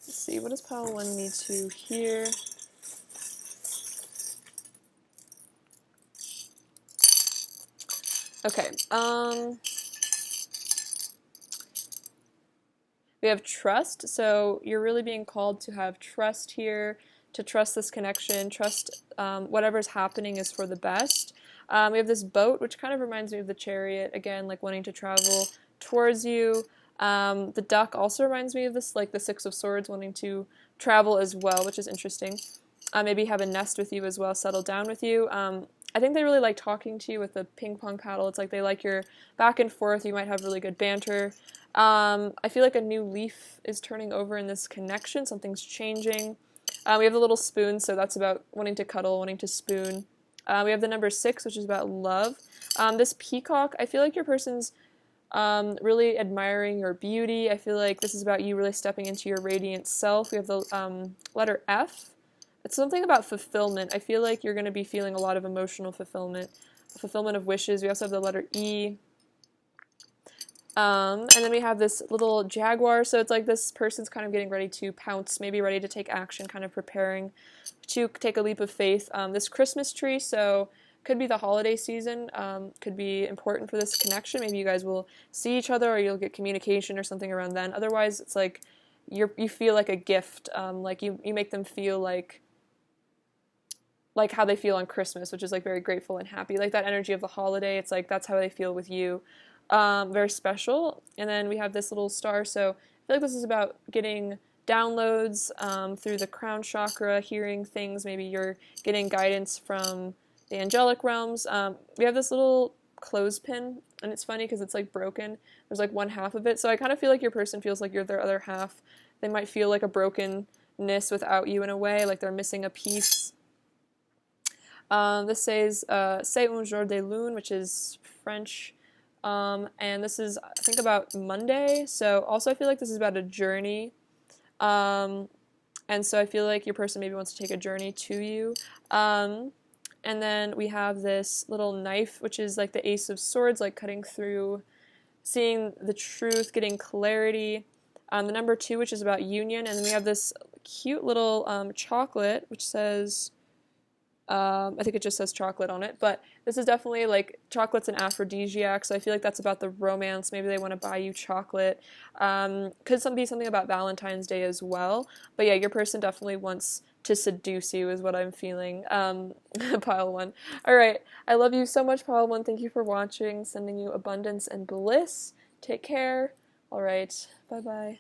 Let's see, what does pile one need to hear? Okay, we have trust, so you're really being called to have trust here, to trust this connection, trust whatever's happening is for the best. We have this boat, which kind of reminds me of the Chariot, again, like wanting to travel towards you. The duck also reminds me of this, like the Six of Swords, wanting to travel as well, which is interesting. Maybe have a nest with you as well, settle down with you. I think they really like talking to you with the ping pong paddle. It's like they like your back and forth. You might have really good banter. I feel like a new leaf is turning over in this connection. Something's changing. We have the little spoon, so that's about wanting to cuddle, wanting to spoon. We have the number 6, which is about love. This peacock, I feel like your person's really admiring your beauty. I feel like this is about you really stepping into your radiant self. We have the letter F. It's something about fulfillment. I feel like you're going to be feeling a lot of emotional fulfillment of wishes. We also have the letter E. And then we have this little jaguar, so it's like this person's kind of getting ready to pounce, maybe ready to take action, kind of preparing to take a leap of faith. This Christmas tree, so could be the holiday season, could be important for this connection. Maybe you guys will see each other or you'll get communication or something around then. Otherwise, it's like you feel like a gift, like you make them feel like how they feel on Christmas, which is like very grateful and happy, like that energy of the holiday. It's like that's how they feel with you. Very special. And then we have this little star, so I feel like this is about getting downloads through the crown chakra, hearing things. Maybe you're getting guidance from the angelic realms. We have this little clothespin, and it's funny because it's like broken. There's like one half of it, so I kind of feel like your person feels like you're their other half. They might feel like a brokenness without you in a way, like they're missing a piece. This says C'est un jour de lune, which is French. And this is, I think, about Monday. So also I feel like this is about a journey. And so I feel like your person maybe wants to take a journey to you. And then we have this little knife, which is like the Ace of Swords, like cutting through, seeing the truth, getting clarity. The number 2, which is about union. And then we have this cute little chocolate, which says... I think it just says chocolate on it, but this is definitely like chocolate's an aphrodisiac, so I feel like that's about the romance. Maybe they want to buy you chocolate. Could be something about Valentine's Day as well. But yeah, your person definitely wants to seduce you is what I'm feeling. Pile 1. All right. I love you so much, Pile 1. Thank you for watching. Sending you abundance and bliss. Take care. All right. Bye-bye.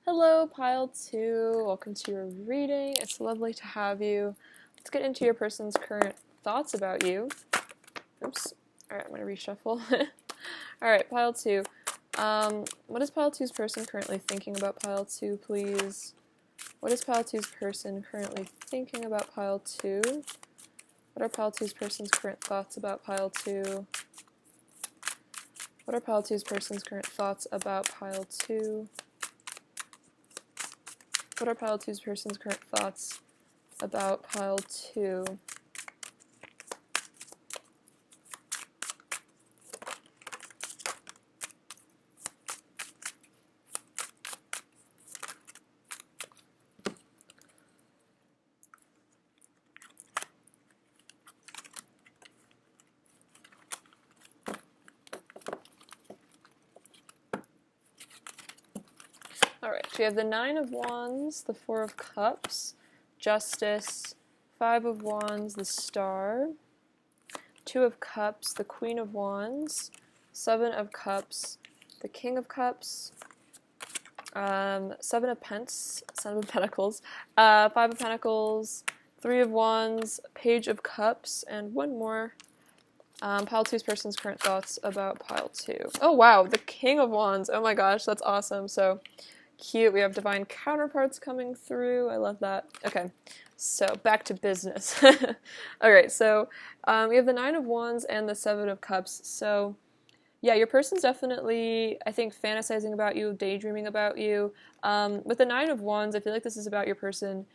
Hello, Pile 2. Welcome to your reading. It's lovely to have you. Let's get into your person's current thoughts about you. Oops. Alright, I'm going to reshuffle. Alright, Pile 2. What is Pile 2's person currently thinking about Pile 2, please? What is Pile 2's person currently thinking about Pile 2? What are Pile 2's person's current thoughts about Pile 2? What are Pile 2's person's current thoughts about Pile 2? What are Pile 2's person's current thoughts about Pile 2? Alright, so we have the Nine of Wands, the Four of Cups, Justice, Five of Wands, the Star, Two of Cups, the Queen of Wands, Seven of Cups, the King of Cups, Seven of Pentacles, Five of Pentacles, Three of Wands, Page of Cups, and one more. Pile 2's person's current thoughts about pile 2. Oh wow, the King of Wands. Oh my gosh, that's awesome. So cute. We have divine counterparts coming through. I love that. Okay, so back to business. Alright, so we have the Nine of Wands and the Seven of Cups. So yeah, your person's definitely, I think, fantasizing about you, daydreaming about you. With the Nine of Wands, I feel like this is about your person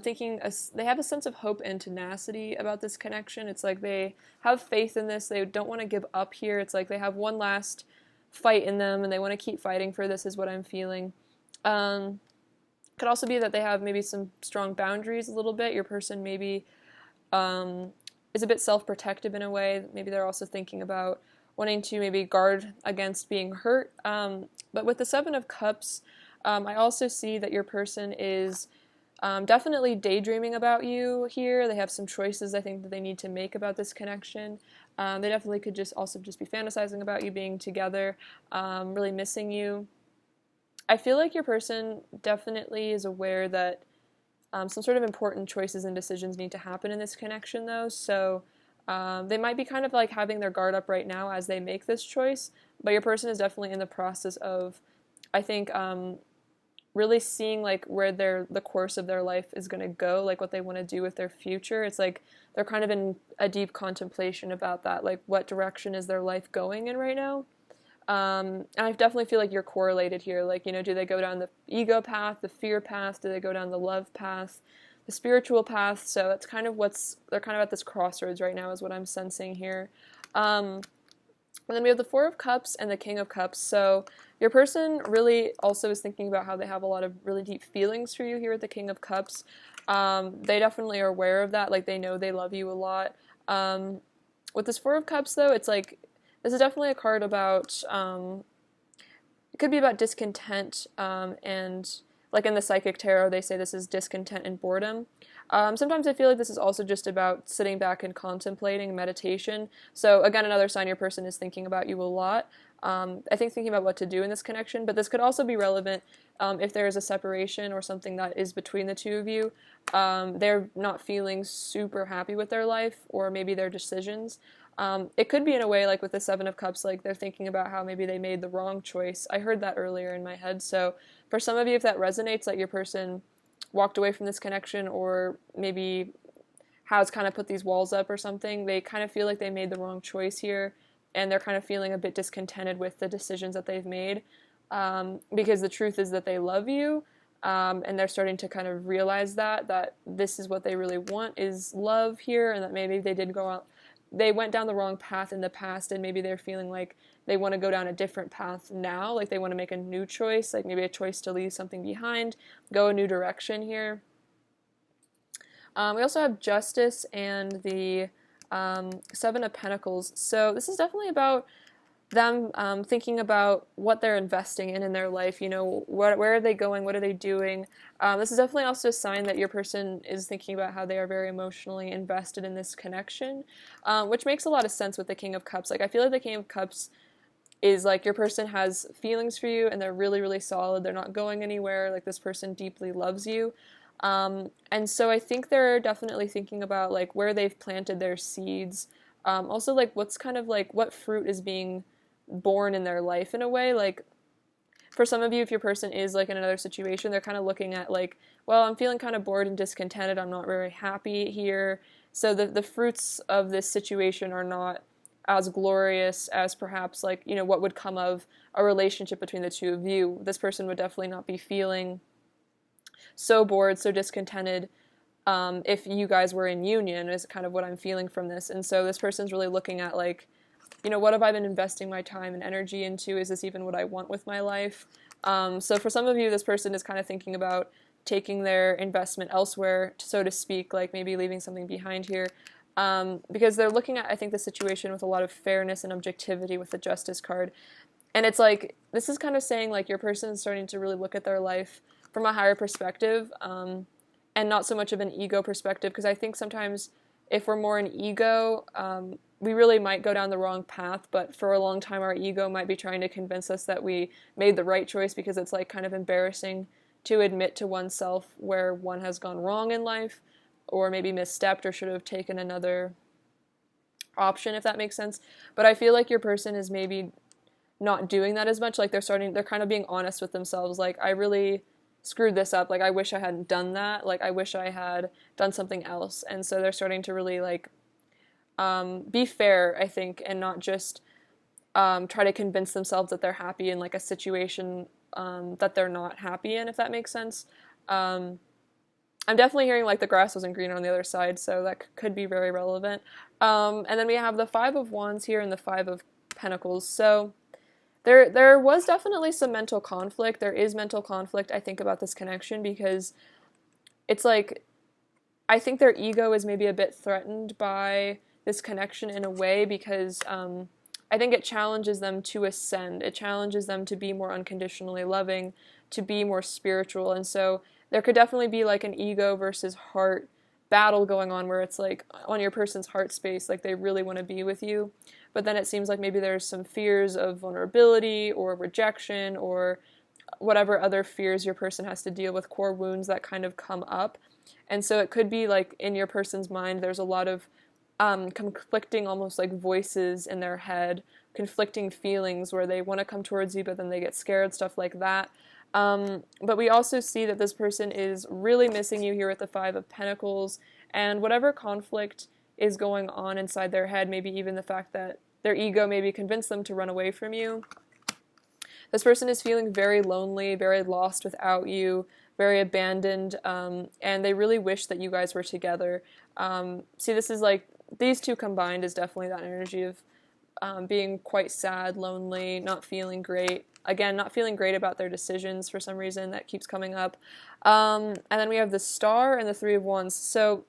thinking they have a sense of hope and tenacity about this connection. It's like they have faith in this. They don't want to give up here. It's like they have one last fight in them and they want to keep fighting for this, is what I'm feeling. Could also be that they have maybe some strong boundaries a little bit. Your person maybe is a bit self-protective in a way. Maybe they're also thinking about wanting to maybe guard against being hurt. But with the Seven of Cups, I also see that your person is definitely daydreaming about you here. They have some choices, I think, that they need to make about this connection. They definitely could just be fantasizing about you being together, really missing you. I feel like your person definitely is aware that some sort of important choices and decisions need to happen in this connection, though, so they might be kind of like having their guard up right now as they make this choice, but your person is definitely in the process of, I think, really seeing like where the course of their life is going to go, like what they want to do with their future. It's like they're kind of in a deep contemplation about that, like what direction is their life going in right now. And I definitely feel like you're correlated here. Like, you know, do they go down the ego path, the fear path? Do they go down the love path, the spiritual path? So that's kind of they're kind of at this crossroads right now, is what I'm sensing here. And then we have the Four of Cups and the King of Cups. So your person really also is thinking about how they have a lot of really deep feelings for you here with the King of Cups. They definitely are aware of that. Like, they know they love you a lot. With this Four of Cups, though, it's like, this is definitely a card about, it could be about discontent, and like in the Psychic Tarot, they say this is discontent and boredom. Sometimes I feel like this is also just about sitting back and contemplating, meditation. So again, another sign your person is thinking about you a lot. I think thinking about what to do in this connection, but this could also be relevant if there is a separation or something that is between the two of you. They're not feeling super happy with their life or maybe their decisions. It could be in a way like with the Seven of Cups, like they're thinking about how maybe they made the wrong choice. I heard that earlier in my head. So for some of you, if that resonates, that your person walked away from this connection or maybe has kind of put these walls up or something, they kind of feel like they made the wrong choice here and they're kind of feeling a bit discontented with the decisions that they've made, because the truth is that they love you, and they're starting to kind of realize that this is what they really want, is love here, and that maybe they went down the wrong path in the past, and maybe they're feeling like they want to go down a different path now, like they want to make a new choice, like maybe a choice to leave something behind, go a new direction here. We also have Justice and the Seven of Pentacles. So this is definitely about them thinking about what they're investing in their life. You know, where are they going? What are they doing? This is definitely also a sign that your person is thinking about how they are very emotionally invested in this connection, which makes a lot of sense with the King of Cups. Like, I feel like the King of Cups is like your person has feelings for you and they're really, really solid. They're not going anywhere. Like, this person deeply loves you. And so I think they're definitely thinking about like where they've planted their seeds. Also, like, what's kind of like what fruit is being born in their life in a way. Like, for some of you, if your person is like in another situation, they're kind of looking at like, well, I'm feeling kind of bored and discontented. I'm not very happy here. So the fruits of this situation are not as glorious as perhaps like, you know, what would come of a relationship between the two of you. This person would definitely not be feeling so bored, so discontented if you guys were in union, is kind of what I'm feeling from this. And so this person's really looking at like, you know, what have I been investing my time and energy into? Is this even what I want with my life? So for some of you, this person is kind of thinking about taking their investment elsewhere, so to speak, like maybe leaving something behind here, because they're looking at, I think, the situation with a lot of fairness and objectivity with the Justice card. And it's like, this is kind of saying like your person is starting to really look at their life from a higher perspective, and not so much of an ego perspective, because I think sometimes if we're more an ego, we really might go down the wrong path, but for a long time our ego might be trying to convince us that we made the right choice, because it's like kind of embarrassing to admit to oneself where one has gone wrong in life, or maybe misstepped, or should have taken another option, if that makes sense. But I feel like your person is maybe not doing that as much. Like they're kind of being honest with themselves. Like, I really screwed this up. Like, I wish I hadn't done that. Like, I wish I had done something else. And so they're starting to really like be fair, I think, and not just try to convince themselves that they're happy in like a situation that they're not happy in, if that makes sense. I'm definitely hearing like the grass wasn't greener on the other side, so that could be very relevant. And then we have the Five of Wands here and the Five of Pentacles. So there was definitely some mental conflict. There is mental conflict, I think, about this connection, because it's like, I think their ego is maybe a bit threatened by this connection in a way, because I think it challenges them to ascend. It challenges them to be more unconditionally loving, to be more spiritual. And so there could definitely be like an ego versus heart battle going on, where it's like on your person's heart space, like they really want to be with you, but then it seems like maybe there's some fears of vulnerability or rejection or whatever other fears your person has to deal with, core wounds that kind of come up. And so it could be like in your person's mind there's a lot of conflicting, almost like voices in their head, conflicting feelings where they want to come towards you but then they get scared, stuff like that. But we also see that this person is really missing you here with the Five of Pentacles, and whatever conflict is going on inside their head, maybe even the fact that their ego maybe convinced them to run away from you. This person is feeling very lonely, very lost without you, very abandoned, and they really wish that you guys were together. See, this is like, these two combined is definitely that energy of being quite sad, lonely, not feeling great. Again, not feeling great about their decisions for some reason. That keeps coming up. And then we have the Star and the Three of Wands. So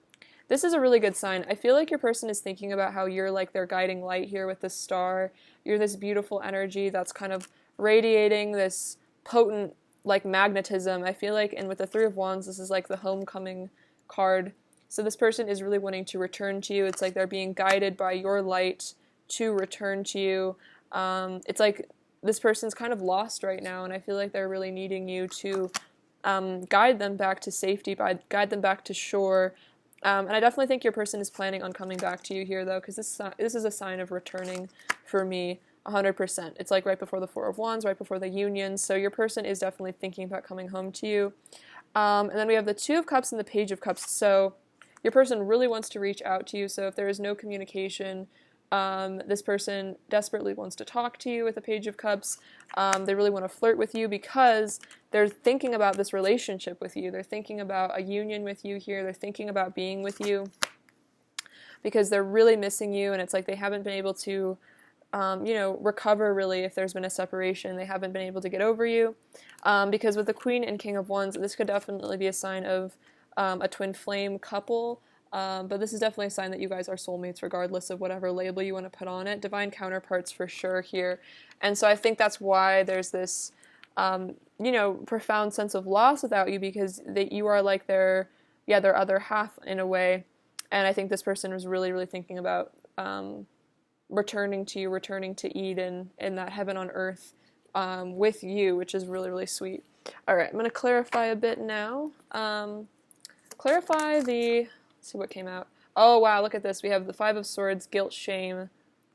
this is a really good sign. I feel like your person is thinking about how you're like their guiding light here with the Star. You're this beautiful energy that's kind of radiating this potent like magnetism. I feel like, and with the Three of Wands, this is like the homecoming card. So this person is really wanting to return to you. It's like they're being guided by your light to return to you. It's like this person's kind of lost right now, and I feel like they're really needing you to guide them back to safety, guide them back to shore. And I definitely think your person is planning on coming back to you here, though, because this is a sign of returning for me, 100%. It's like right before the Four of Wands, right before the union, so your person is definitely thinking about coming home to you. And then we have the Two of Cups and the Page of Cups, so your person really wants to reach out to you, so if there is no communication, this person desperately wants to talk to you with the Page of Cups. They really want to flirt with you because they're thinking about this relationship with you. They're thinking about a union with you here. They're thinking about being with you because they're really missing you, and it's like they haven't been able to, recover really if there's been a separation. They haven't been able to get over you because with the Queen and King of Wands, this could definitely be a sign of a twin flame couple. But this is definitely a sign that you guys are soulmates regardless of whatever label you want to put on it. Divine counterparts for sure here. And so I think that's why there's this, profound sense of loss without you, because you are like their other half in a way. And I think this person was really, really thinking about returning to you, returning to Eden and that heaven on earth with you, which is really, really sweet. All right, I'm going to clarify a bit now. Let's see what came out. Oh, wow, look at this. We have the Five of Swords, guilt, shame.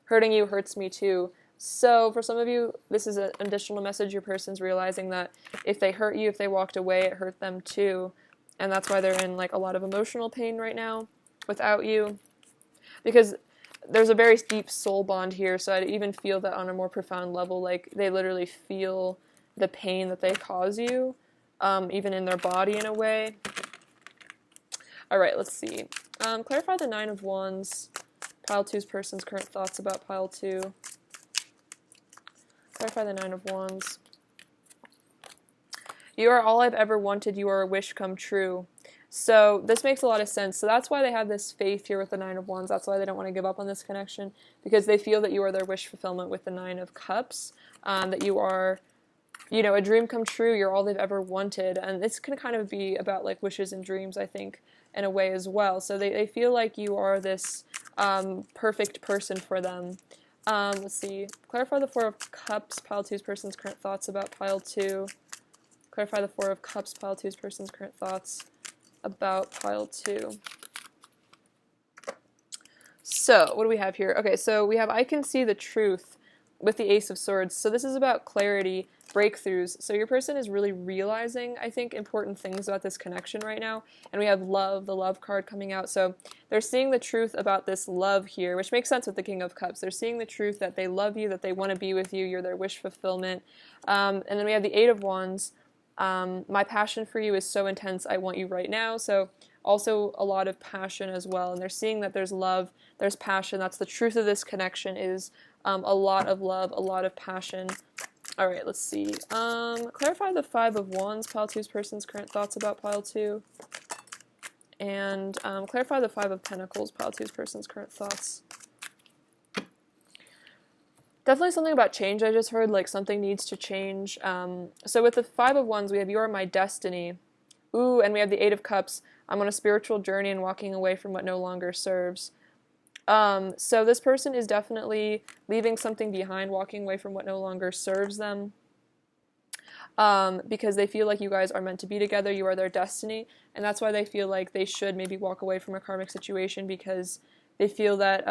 Hurting you hurts me too. So for some of you, this is an additional message. Your person's realizing that if they hurt you, if they walked away, it hurt them too. And that's why they're in like a lot of emotional pain right now without you. Because there's a very deep soul bond here, so I even feel that on a more profound level, like they literally feel the pain that they cause you, even in their body in a way. All right, let's see. Clarify the Nine of Wands. Pile 2's person's current thoughts about Pile 2. Clarify the Nine of Wands. You are all I've ever wanted. You are a wish come true. So this makes a lot of sense. So that's why they have this faith here with the Nine of Wands. That's why they don't want to give up on this connection, because they feel that you are their wish fulfillment with the Nine of Cups, that you are, a dream come true. You're all they've ever wanted. And this can kind of be about like wishes and dreams, I think, in a way as well. So they feel like you are this perfect person for them. Let's see. Clarify the Four of Cups, pile two's person's current thoughts about pile two. Clarify the Four of Cups, pile two's person's current thoughts about pile two. So, what do we have here? Okay, so we have I can see the truth with the Ace of Swords. So this is about clarity, breakthroughs. So your person is really realizing, I think, important things about this connection right now. And we have love, the love card coming out. So they're seeing the truth about this love here, which makes sense with the King of Cups. They're seeing the truth that they love you, that they want to be with you, you're their wish fulfillment. And then we have the Eight of Wands. My passion for you is so intense, I want you right now. So also a lot of passion as well. And they're seeing that there's love, there's passion. That's the truth of this connection, is a lot of love, a lot of passion. All right, let's see. Clarify the Five of Wands, pile two's person's current thoughts about pile two. And clarify the Five of Pentacles, pile two's person's current thoughts. Definitely something about change I just heard, like something needs to change. So with the Five of Wands, we have you are my destiny. Ooh, and we have the Eight of Cups. I'm on a spiritual journey and walking away from what no longer serves. So this person is definitely leaving something behind, walking away from what no longer serves them. Because they feel like you guys are meant to be together, you are their destiny, and that's why they feel like they should maybe walk away from a karmic situation, because they feel that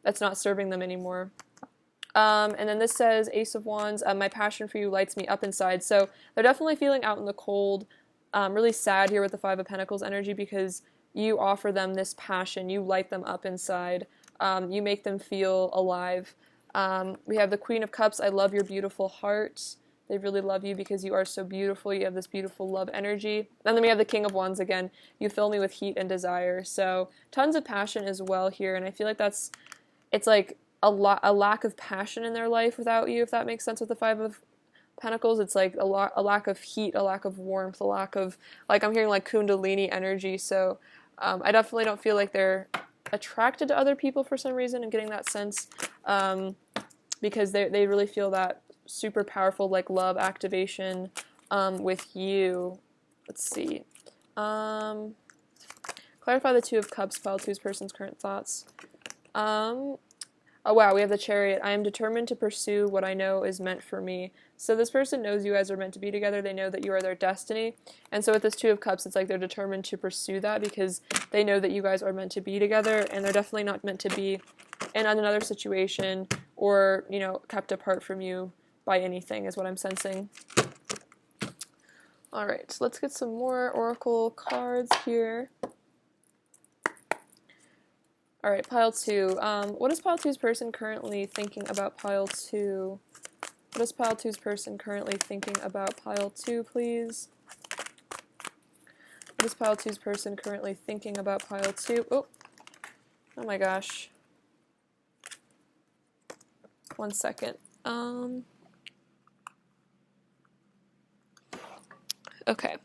that's not serving them anymore. And then this says, Ace of Wands, my passion for you lights me up inside. So they're definitely feeling out in the cold, really sad here with the Five of Pentacles energy, because you offer them this passion, you light them up inside, you make them feel alive. We have the Queen of Cups, I love your beautiful heart. They really love you because you are so beautiful, you have this beautiful love energy. And then we have the King of Wands again, you fill me with heat and desire. So tons of passion as well here, and I feel like it's like a lack of passion in their life without you, if that makes sense with the Five of Pentacles. It's like a lack of heat, a lack of warmth, a lack of, like, I'm hearing like Kundalini energy. So I definitely don't feel like they're attracted to other people for some reason. I'm getting that sense because they really feel that super powerful like love activation with you. Let's see. Clarify the Two of Cups, pile two's person's current thoughts. Oh wow, we have the Chariot. I am determined to pursue what I know is meant for me. So this person knows you guys are meant to be together. They know that you are their destiny. And so with this Two of Cups, it's like they're determined to pursue that because they know that you guys are meant to be together, and they're definitely not meant to be in another situation or, kept apart from you by anything, is what I'm sensing. All right, so let's get some more oracle cards here. All right, pile two. What is pile two's person currently thinking about pile two? What is pile two's person currently thinking about pile two, please? What is pile two's person currently thinking about pile two? Oh my gosh. 1 second. Okay.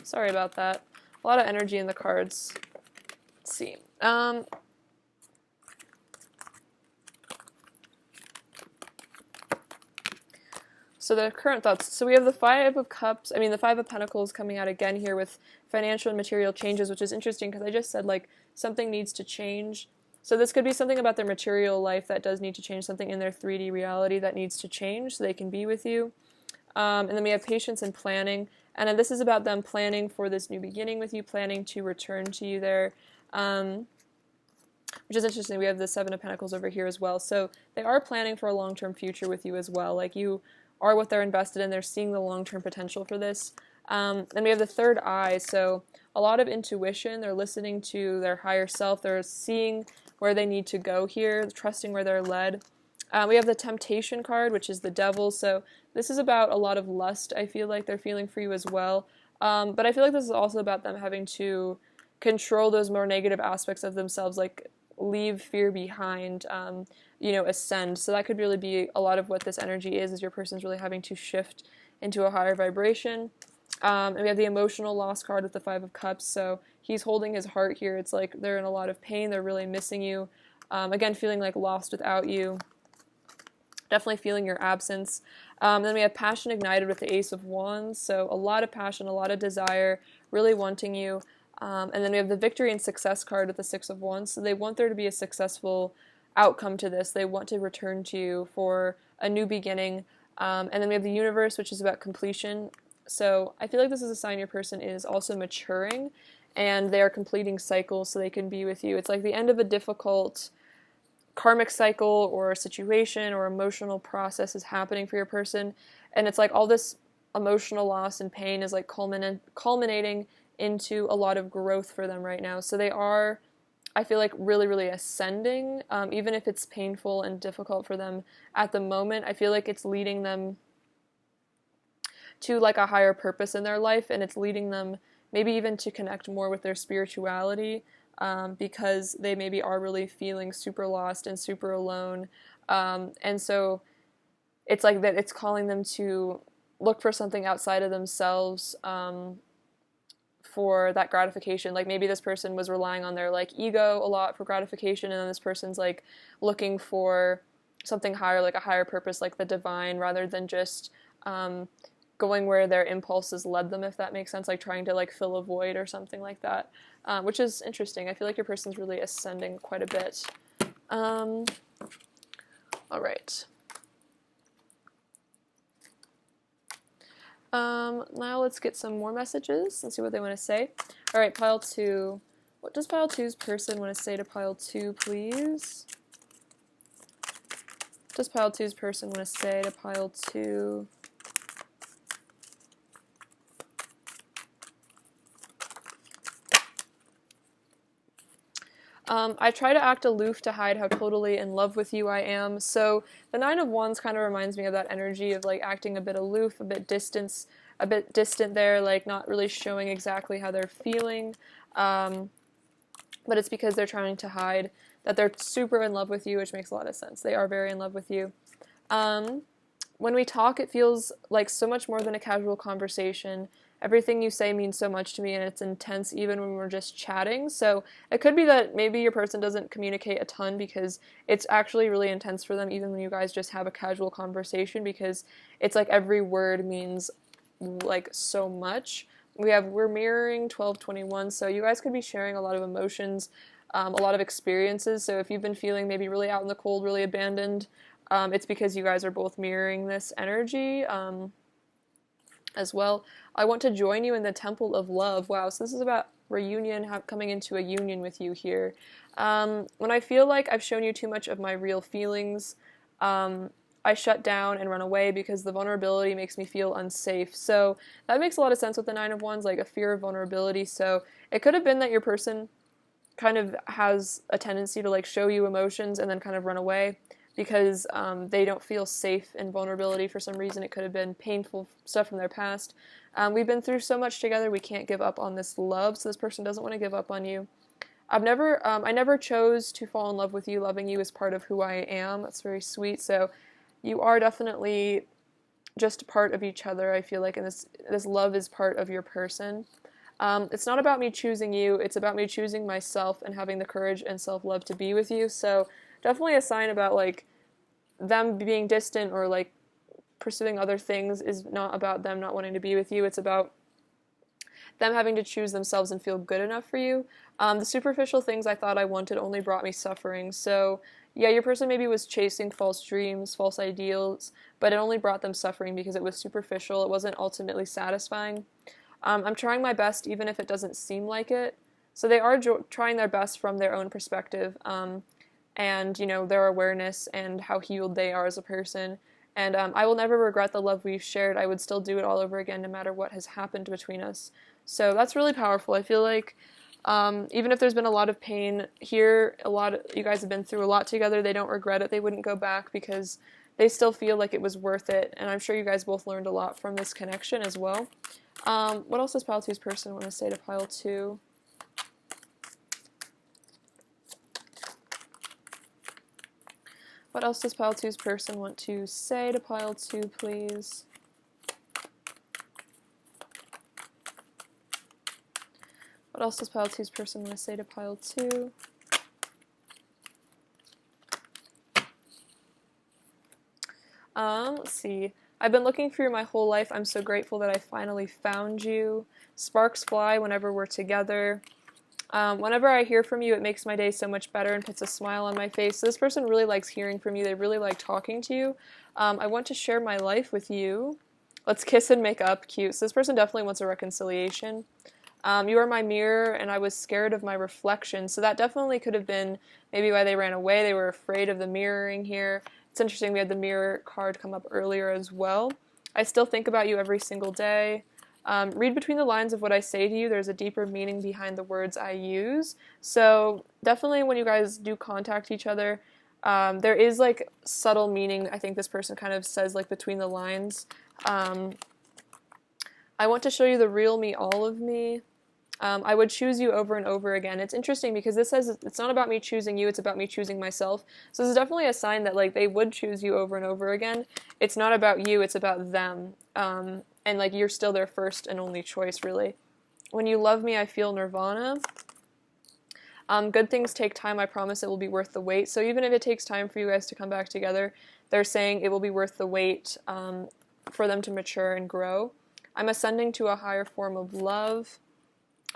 Sorry about that. A lot of energy in the cards. Let's see. So the current thoughts. So we have the Five of Cups, the Five of Pentacles coming out again here with financial and material changes, which is interesting because I just said, like, something needs to change. So this could be something about their material life that does need to change, something in their 3D reality that needs to change so they can be with you. And then we have patience and planning. And then this is about them planning for this new beginning with you, planning to return to you there. Which is interesting. We have the Seven of Pentacles over here as well. So they are planning for a long-term future with you as well. Like, you are what they're invested in. They're seeing the long-term potential for this. Then we have the third eye. So a lot of intuition. They're listening to their higher self. They're seeing where they need to go here, trusting where they're led. We have the Temptation card, which is the Devil. So this is about a lot of lust, I feel like they're feeling for you as well. But I feel like this is also about them having to control those more negative aspects of themselves, like leave fear behind, ascend. So that could really be a lot of what this energy is your person's really having to shift into a higher vibration. And we have the emotional loss card with the Five of Cups. So he's holding his heart here. It's like they're in a lot of pain. They're really missing you. Again, feeling like lost without you. Definitely feeling your absence. Then we have passion ignited with the Ace of Wands. So a lot of passion, a lot of desire, really wanting you. And then we have the victory and success card with the Six of Wands. So they want there to be a successful outcome to this. They want to return to you for a new beginning. And then we have the universe, which is about completion. So I feel like this is a sign your person is also maturing and they are completing cycles so they can be with you. It's like the end of a difficult karmic cycle or a situation or emotional process is happening for your person. And it's like all this emotional loss and pain is like culminating into a lot of growth for them right now. So they are, I feel like, really, really ascending. Even if it's painful and difficult for them at the moment, I feel like it's leading them to like a higher purpose in their life, and it's leading them maybe even to connect more with their spirituality, because they maybe are really feeling super lost and super alone. And so it's like that it's calling them to look for something outside of themselves, for that gratification. Like maybe this person was relying on their like ego a lot for gratification, and then this person's like looking for something higher, like a higher purpose, like the divine, rather than just going where their impulses led them, if that makes sense, like trying to like fill a void or something like that, which is interesting. I feel like your person's really ascending quite a bit. All right. Now let's get some more messages and see what they want to say. All right, pile 2. What does pile 2's person want to say to pile 2, please? What does pile 2's person want to say to pile 2? I try to act aloof to hide how totally in love with you I am. So the Nine of Wands kind of reminds me of that energy of like acting a bit aloof, a bit distant there, like not really showing exactly how they're feeling. But it's because they're trying to hide that they're super in love with you, which makes a lot of sense. They are very in love with you. When we talk, it feels like so much more than a casual conversation. Everything you say means so much to me, and it's intense even when we're just chatting. So it could be that maybe your person doesn't communicate a ton because it's actually really intense for them, even when you guys just have a casual conversation, because it's like every word means like so much. We're mirroring 1221, so you guys could be sharing a lot of emotions, a lot of experiences. So if you've been feeling maybe really out in the cold, really abandoned, it's because you guys are both mirroring this energy as well. I want to join you in the temple of love. Wow, so this is about reunion, coming into a union with you here. When I feel like I've shown you too much of my real feelings, I shut down and run away because the vulnerability makes me feel unsafe. So that makes a lot of sense with the Nine of Wands, like a fear of vulnerability. So it could have been that your person kind of has a tendency to like show you emotions and then kind of run away because they don't feel safe in vulnerability for some reason. It could have been painful stuff from their past. We've been through so much together, we can't give up on this love, so this person doesn't want to give up on you. I never chose to fall in love with you. Loving you is part of who I am. That's very sweet. So you are definitely just part of each other, I feel like, and this love is part of your person. It's not about me choosing you, it's about me choosing myself and having the courage and self-love to be with you. So definitely a sign about like them being distant or like pursuing other things is not about them not wanting to be with you. It's about them having to choose themselves and feel good enough for you. The superficial things I thought I wanted only brought me suffering. So yeah, your person maybe was chasing false dreams, false ideals, but it only brought them suffering because it was superficial. It wasn't ultimately satisfying. I'm trying my best even if it doesn't seem like it. So they are trying their best from their own perspective. And, you know, their awareness and how healed they are as a person. And I will never regret the love we've shared. I would still do it all over again no matter what has happened between us. So that's really powerful. I feel like even if there's been a lot of pain here, you guys have been through a lot together, they don't regret it. They wouldn't go back because they still feel like it was worth it. And I'm sure you guys both learned a lot from this connection as well. What else does Pile 2's person want to say to Pile 2? What else does Pile 2's person want to say to Pile 2, please? What else does pile two's person want to say to pile two? Let's see. I've been looking for you my whole life. I'm so grateful that I finally found you. Sparks fly whenever we're together. Whenever I hear from you, it makes my day so much better and puts a smile on my face. So this person really likes hearing from you. They really like talking to you. I want to share my life with you. Let's kiss and make up. Cute. So this person definitely wants a reconciliation. You are my mirror, and I was scared of my reflection. So that definitely could have been maybe why they ran away. They were afraid of the mirroring here. It's interesting we had the mirror card come up earlier as well. I still think about you every single day. Read between the lines of what I say to you. There's a deeper meaning behind the words I use. So definitely when you guys do contact each other, there is like subtle meaning. I think this person kind of says like between the lines. I want to show you the real me, all of me. I would choose you over and over again. It's interesting because this says it's not about me choosing you, it's about me choosing myself. So this is definitely a sign that like they would choose you over and over again. It's not about you, it's about them. And like you're still their first and only choice, really. When you love me, I feel nirvana. Good things take time. I promise it will be worth the wait. So even if it takes time for you guys to come back together, they're saying it will be worth the wait for them to mature and grow. I'm ascending to a higher form of love.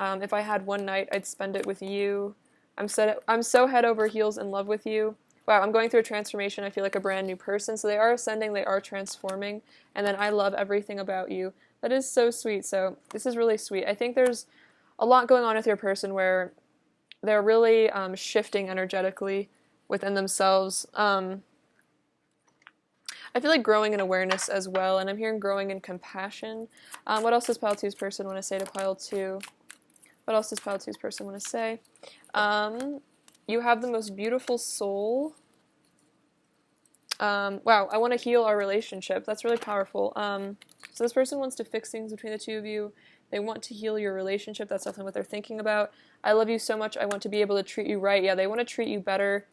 If I had one night, I'd spend it with you. I'm so head over heels in love with you. Wow, I'm going through a transformation. I feel like a brand new person. So they are ascending, they are transforming. And then I love everything about you. That is so sweet. So this is really sweet. I think there's a lot going on with your person where they're really shifting energetically within themselves. I feel like growing in awareness as well. And I'm hearing growing in compassion. What else does Pile 2's person want to say to Pile 2? What else does Pile 2's person want to say? You have the most beautiful soul. Wow, I want to heal our relationship. That's really powerful. So this person wants to fix things between the two of you. They want to heal your relationship. That's definitely what they're thinking about. I love you so much. I want to be able to treat you right. Yeah, they want to treat you better.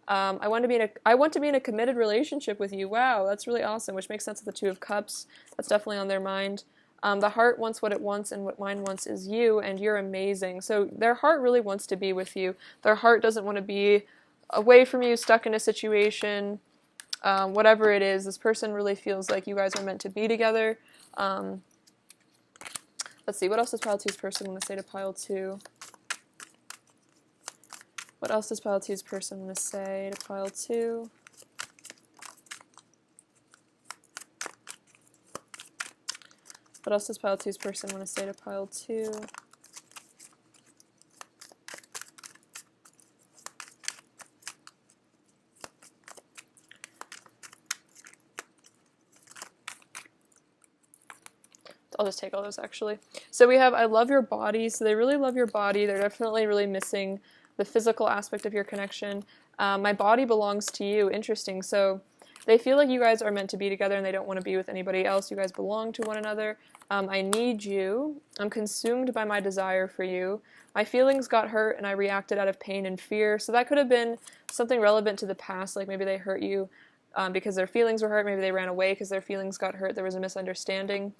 I want to be in a committed relationship with you. Wow, that's really awesome, which makes sense with the Two of Cups. That's definitely on their mind. The heart wants what it wants, and what mine wants is you, and you're amazing. So their heart really wants to be with you. Their heart doesn't want to be away from you, stuck in a situation, whatever it is. This person really feels like you guys are meant to be together. Let's see, what else does Pile 2's person want to say to Pile 2? What else does Pile 2's person want to say to Pile 2? What else does Pile 2's person want to say to Pile 2? I'll just take all those, actually. So we have, I love your body. So they really love your body. They're definitely really missing the physical aspect of your connection. My body belongs to you. Interesting. So they feel like you guys are meant to be together and they don't want to be with anybody else. You guys belong to one another. I need you. I'm consumed by my desire for you. My feelings got hurt and I reacted out of pain and fear. So that could have been something relevant to the past. Like maybe they hurt you because their feelings were hurt. Maybe they ran away because their feelings got hurt. There was a misunderstanding.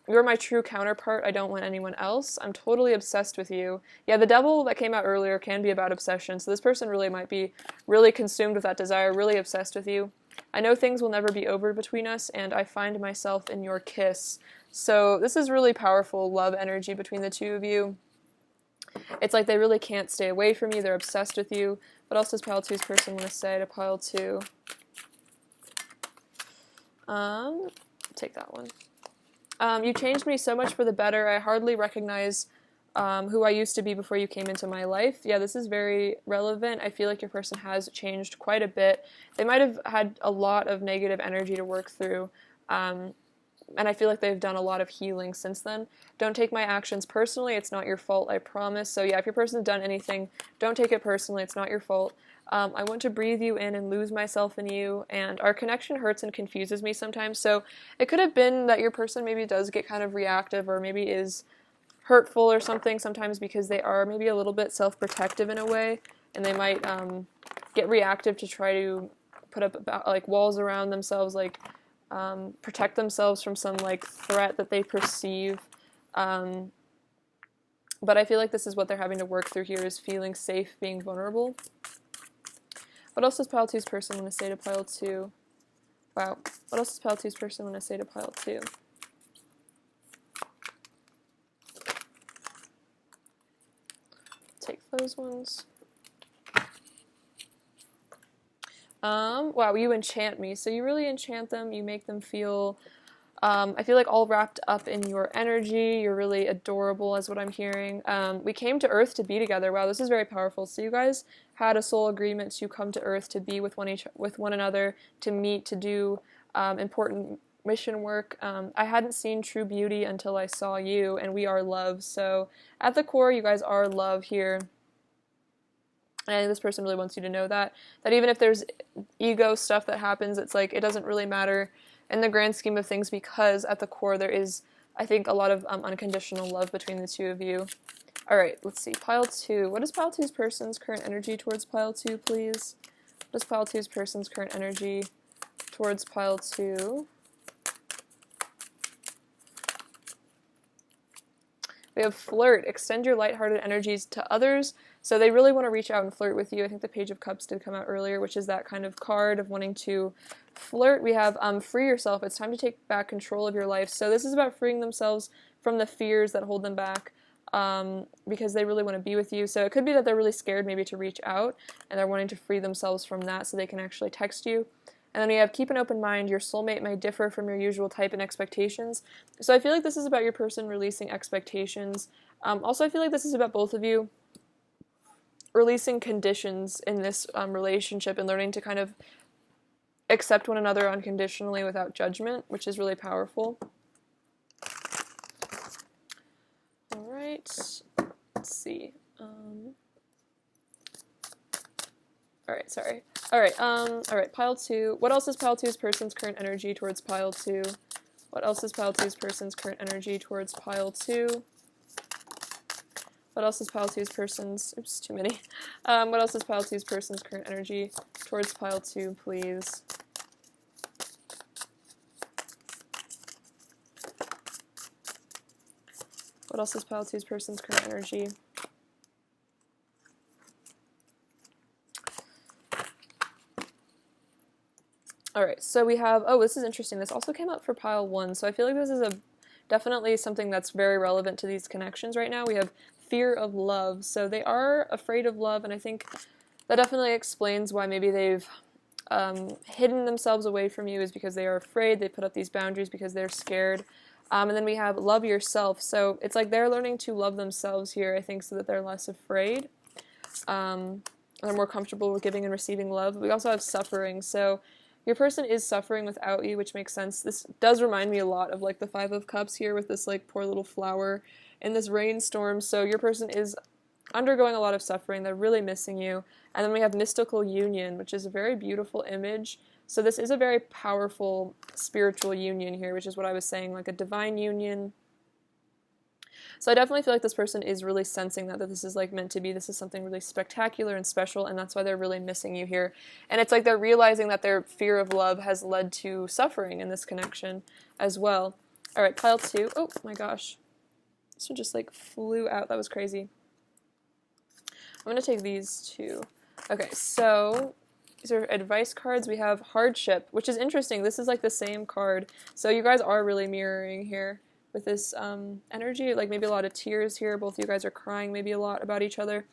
You're my true counterpart. I don't want anyone else. I'm totally obsessed with you. Yeah, the devil that came out earlier can be about obsession. So this person really might be really consumed with that desire, really obsessed with you. I know things will never be over between us, and I find myself in your kiss. So this is really powerful love energy between the two of you. It's like they really can't stay away from you. They're obsessed with you. What else does Pile 2's person want to say to Pile 2? Take that one. You changed me so much for the better. I hardly recognize who I used to be before you came into my life. Yeah, this is very relevant. I feel like your person has changed quite a bit. They might have had a lot of negative energy to work through, and I feel like they've done a lot of healing since then. Don't take my actions personally. It's not your fault, I promise. So yeah, if your person's done anything, don't take it personally. It's not your fault. I want to breathe you in and lose myself in you, and our connection hurts and confuses me sometimes. So it could have been that your person maybe does get kind of reactive or maybe is hurtful or something sometimes because they are maybe a little bit self-protective in a way, and they might get reactive to try to put up like walls around themselves, like protect themselves from some like threat that they perceive. But I feel like this is what they're having to work through here, is feeling safe, being vulnerable. What else does pile two's person want to say to pile two? Wow. What else does pile two's person want to say to pile two? Take those ones. Wow, you enchant me. So you really enchant them. You make them feel, I feel like all wrapped up in your energy. You're really adorable, is what I'm hearing. We came to Earth to be together. Wow, this is very powerful. So you guys had a soul agreement to come to Earth to be with one another, to meet, to do important mission work. I hadn't seen true beauty until I saw you, and we are love. So at the core, you guys are love here. And this person really wants you to know that even if there's ego stuff that happens, it's like it doesn't really matter in the grand scheme of things, because at the core there is, I think, a lot of unconditional love between the two of you. Alright, let's see. Pile 2. What is Pile 2's person's current energy towards Pile 2, please? What is Pile 2's person's current energy towards Pile 2? We have flirt. Extend your lighthearted energies to others. So they really want to reach out and flirt with you. I think the Page of Cups did come out earlier, which is that kind of card of wanting to flirt. We have free yourself. It's time to take back control of your life. So this is about freeing themselves from the fears that hold them back, because they really want to be with you. So it could be that they're really scared maybe to reach out, and they're wanting to free themselves from that so they can actually text you. And then we have keep an open mind. Your soulmate may differ from your usual type and expectations. So I feel like this is about your person releasing expectations. Also, I feel like this is about both of you releasing conditions in this relationship and learning to kind of accept one another unconditionally without judgment, which is really powerful. Alright, let's see. Alright, Pile 2. What else is Pile 2's person's current energy towards Pile 2? What else is Pile 2's person's current energy towards Pile 2? What else is Pile 2's person's... Oops, too many. What else is Pile 2's person's current energy towards Pile 2, please? What else is Pile 2's person's current energy? Alright, so we have... Oh, this is interesting. This also came up for Pile 1, so I feel like this is definitely something that's very relevant to these connections right now. We have fear of love. So they are afraid of love, and I think that definitely explains why maybe they've hidden themselves away from you, is because they are afraid. They put up these boundaries because they're scared. And then we have love yourself. So it's like they're learning to love themselves here, I think, so that they're less afraid. They're more comfortable with giving and receiving love. We also have suffering. So your person is suffering without you, which makes sense. This does remind me a lot of like the Five of Cups here with this like poor little flower in this rainstorm. So your person is undergoing a lot of suffering. They're really missing you. And then we have mystical union, which is a very beautiful image. So this is a very powerful spiritual union here, which is what I was saying, like a divine union. So I definitely feel like this person is really sensing that this is like meant to be. This is something really spectacular and special, and that's why they're really missing you here. And it's like they're realizing that their fear of love has led to suffering in this connection as well. All right, Pile 2. Oh my gosh. This one just like flew out. That was crazy. I'm going to take these two. Okay, so these are advice cards. We have hardship, which is interesting. This is like the same card. So you guys are really mirroring here with this energy. Like maybe a lot of tears here. Both of you guys are crying maybe a lot about each other.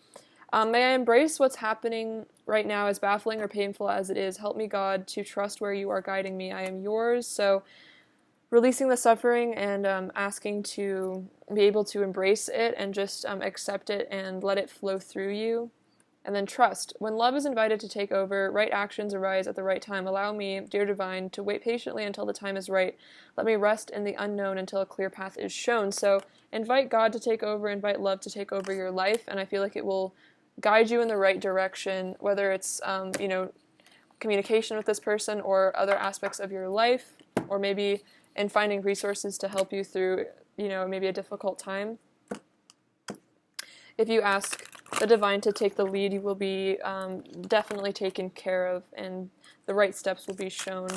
May I embrace what's happening right now, as baffling or painful as it is. Help me, God, to trust where you are guiding me. I am yours. So releasing the suffering and asking to be able to embrace it and just accept it and let it flow through you. And then trust. When love is invited to take over, right actions arise at the right time. Allow me, dear divine, to wait patiently until the time is right. Let me rest in the unknown until a clear path is shown. So invite God to take over, invite love to take over your life, and I feel like it will guide you in the right direction, whether it's, communication with this person or other aspects of your life, or maybe in finding resources to help you through, maybe a difficult time. If you ask the divine to take the lead, you will be definitely taken care of, and the right steps will be shown.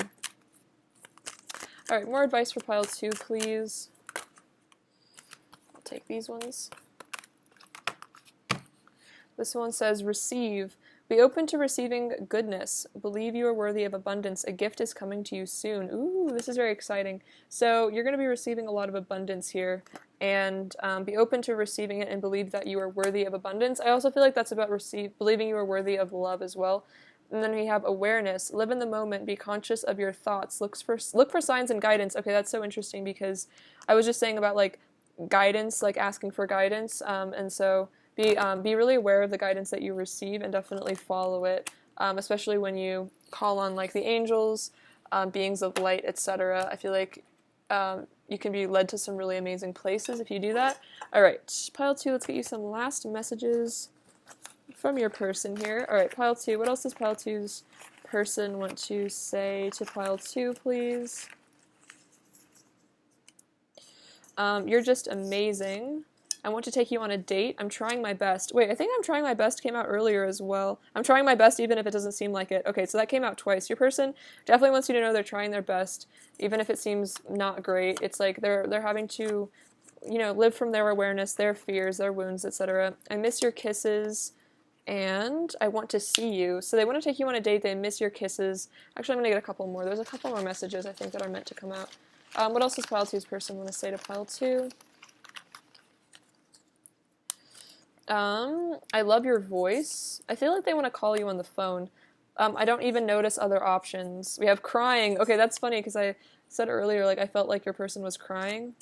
Alright, more advice for Pile 2, please. I'll take these ones. This one says, receive. Be open to receiving goodness. Believe you are worthy of abundance. A gift is coming to you soon. Ooh, this is very exciting. So you're going to be receiving a lot of abundance here, and be open to receiving it and believe that you are worthy of abundance. I also feel like that's about believing you are worthy of love as well. And then we have awareness. Live in the moment. Be conscious of your thoughts. Look for signs and guidance. Okay, that's so interesting because I was just saying about like guidance, like asking for guidance, and so be really aware of the guidance that you receive and definitely follow it, especially when you call on like the angels, beings of light, etc. I feel like you can be led to some really amazing places if you do that. All right, pile 2, let's get you some last messages from your person here. All right, pile 2, what else does pile 2's person want to say to pile 2, please? You're just amazing. I want to take you on a date. I'm trying my best. Wait, I think I'm trying my best came out earlier as well. I'm trying my best even if it doesn't seem like it. Okay, so that came out twice. Your person definitely wants you to know they're trying their best, even if it seems not great. It's like they're having to, live from their awareness, their fears, their wounds, etc. I miss your kisses, and I want to see you. So they want to take you on a date. They miss your kisses. Actually, I'm going to get a couple more. There's a couple more messages I think that are meant to come out. What else does pile 2's person want to say to pile 2? I love your voice. I feel like they want to call you on the phone. I don't even notice other options. We have crying. Okay, that's funny because I said earlier, like, I felt like your person was crying.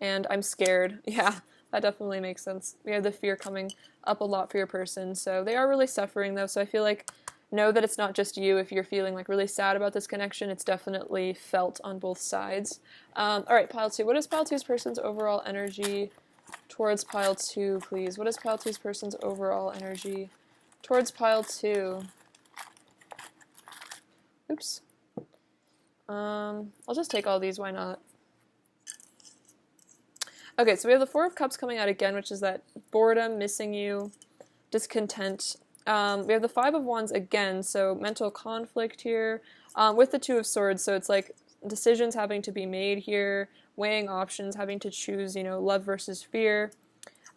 And I'm scared. Yeah, that definitely makes sense. We have the fear coming up a lot for your person. So they are really suffering, though. So I feel like, know that it's not just you. If you're feeling, like, really sad about this connection, it's definitely felt on both sides. All right, pile 2. What is pile 2's person's overall energy towards pile 2, please? What is pile 2's person's overall energy towards pile 2? Oops. I'll just take all these, why not? Okay, so we have the Four of Cups coming out again, which is that boredom, missing you, discontent. We have the Five of Wands again, so mental conflict here, with the Two of Swords, so it's like decisions having to be made here, weighing options, having to choose, love versus fear.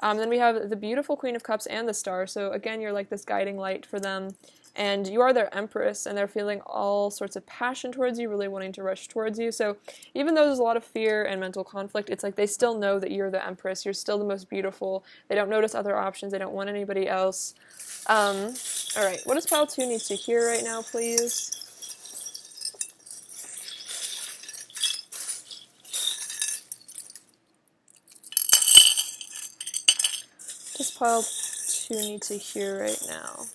Then we have the beautiful Queen of Cups and the Star, so again, you're like this guiding light for them, and you are their empress, and they're feeling all sorts of passion towards you, really wanting to rush towards you. So even though there's a lot of fear and mental conflict, it's like they still know that you're the empress, you're still the most beautiful, they don't notice other options, they don't want anybody else. Alright, what does pile 2 need to hear right now, please? What does pile 2 need to hear right now?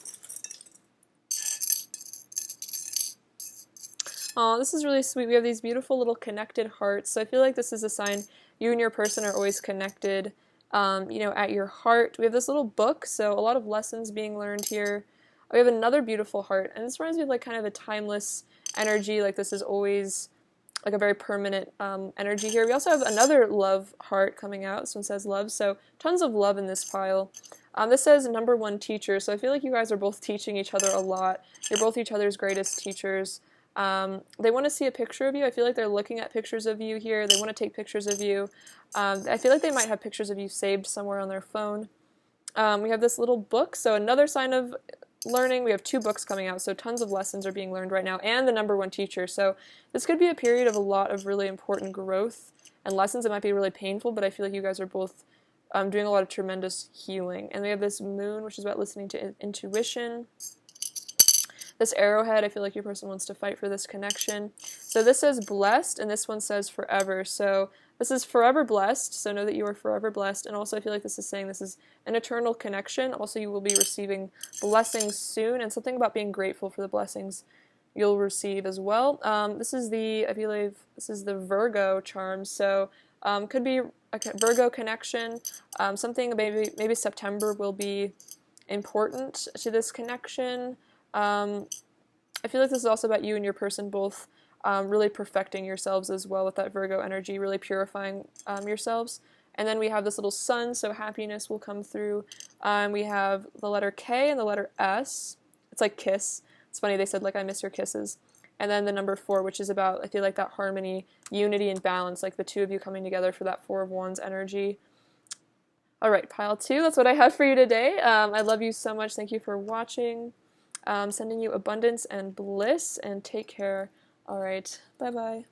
Oh, this is really sweet. We have these beautiful little connected hearts. So I feel like this is a sign you and your person are always connected, at your heart. We have this little book, so a lot of lessons being learned here. We have another beautiful heart, and this reminds me of like kind of a timeless energy. Like this is always like a very permanent energy here. We also have another love heart coming out. This one says love, so tons of love in this pile. This says number 1 teacher, so I feel like you guys are both teaching each other a lot. You're both each other's greatest teachers. They want to see a picture of you. I feel like they're looking at pictures of you here. They want to take pictures of you. I feel like they might have pictures of you saved somewhere on their phone. We have this little book, so another sign of learning. We have 2 books coming out, so tons of lessons are being learned right now, and the number 1 teacher. So this could be a period of a lot of really important growth and lessons. It might be really painful, but I feel like you guys are both doing a lot of tremendous healing. And we have this moon, which is about listening to intuition. This arrowhead, I feel like your person wants to fight for this connection. So this says blessed, and this one says forever. So this is forever blessed, so know that you are forever blessed. And also I feel like this is saying this is an eternal connection. Also you will be receiving blessings soon, and something about being grateful for the blessings you'll receive as well. This is I believe this is the Virgo charm, so could be a Virgo connection. Something maybe September will be important to this connection. I feel like this is also about you and your person both really perfecting yourselves as well with that Virgo energy, really purifying yourselves. And then we have this little sun, so happiness will come through. We have the letter K and the letter S. It's like kiss. It's funny, they said, like, I miss your kisses. And then the number 4, which is about, I feel like, that harmony, unity, and balance, like the 2 of you coming together for that 4 of Wands energy. All right, pile two, that's what I have for you today. I love you so much. Thank you for watching. Sending you abundance and bliss, and take care. All right, bye-bye.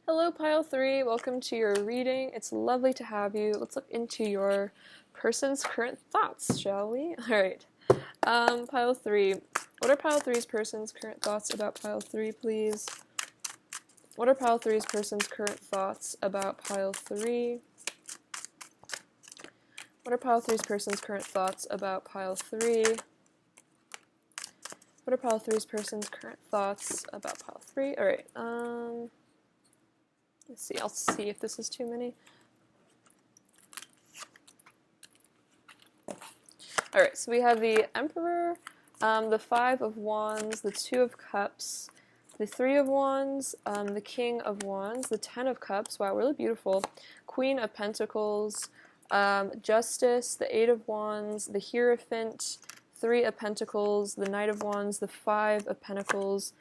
Hello, pile three. Welcome to your reading. It's lovely to have you. Let's look into your person's current thoughts, shall we? All right. Pile three. What are pile three's person's current thoughts about pile three, please? What are pile three's person's current thoughts about pile three? What are pile three's person's current thoughts about pile three? What are pile three's person's current thoughts about pile three? All right. Let's see. I'll see if this is too many. All right. So we have the Emperor, the Five of Wands, the Two of Cups, the Three of Wands, the King of Wands, the Ten of Cups. Wow, really beautiful. Queen of Pentacles, Justice, the Eight of Wands, the Hierophant, Three of Pentacles, the Knight of Wands, the Five of Pentacles,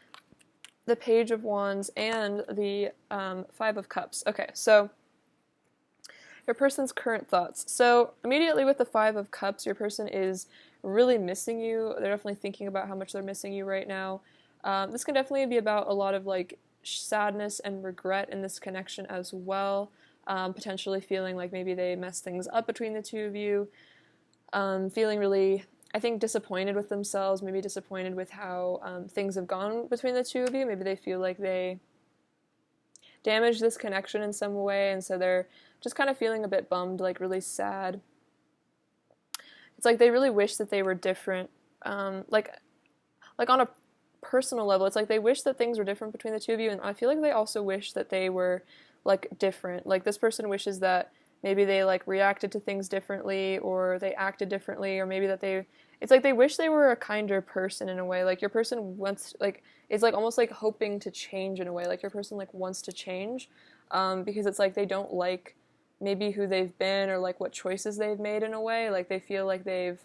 the Page of Wands, and the Five of Cups. Okay, so your person's current thoughts. So immediately with the Five of Cups, your person is really missing you. They're definitely thinking about how much they're missing you right now. This can definitely be about a lot of like sadness and regret in this connection as well. Potentially feeling like maybe they messed things up between the two of you. Feeling really, I think, disappointed with themselves, maybe disappointed with how things have gone between the two of you. Maybe they feel like they damaged this connection in some way, and so they're just kind of feeling a bit bummed, like really sad. It's like they really wish that they were different. Like like on a personal level, it's like they wish that things were different between the two of you, and I feel like they also wish that they were like different. Like this person wishes that maybe they like reacted to things differently, or they acted differently, or maybe that they, it's like they wish they were a kinder person in a way. Like your person wants, like, it's like almost like hoping to change in a way. Like your person like wants to change, because it's like they don't like maybe who they've been or like what choices they've made in a way. Like they feel like they've,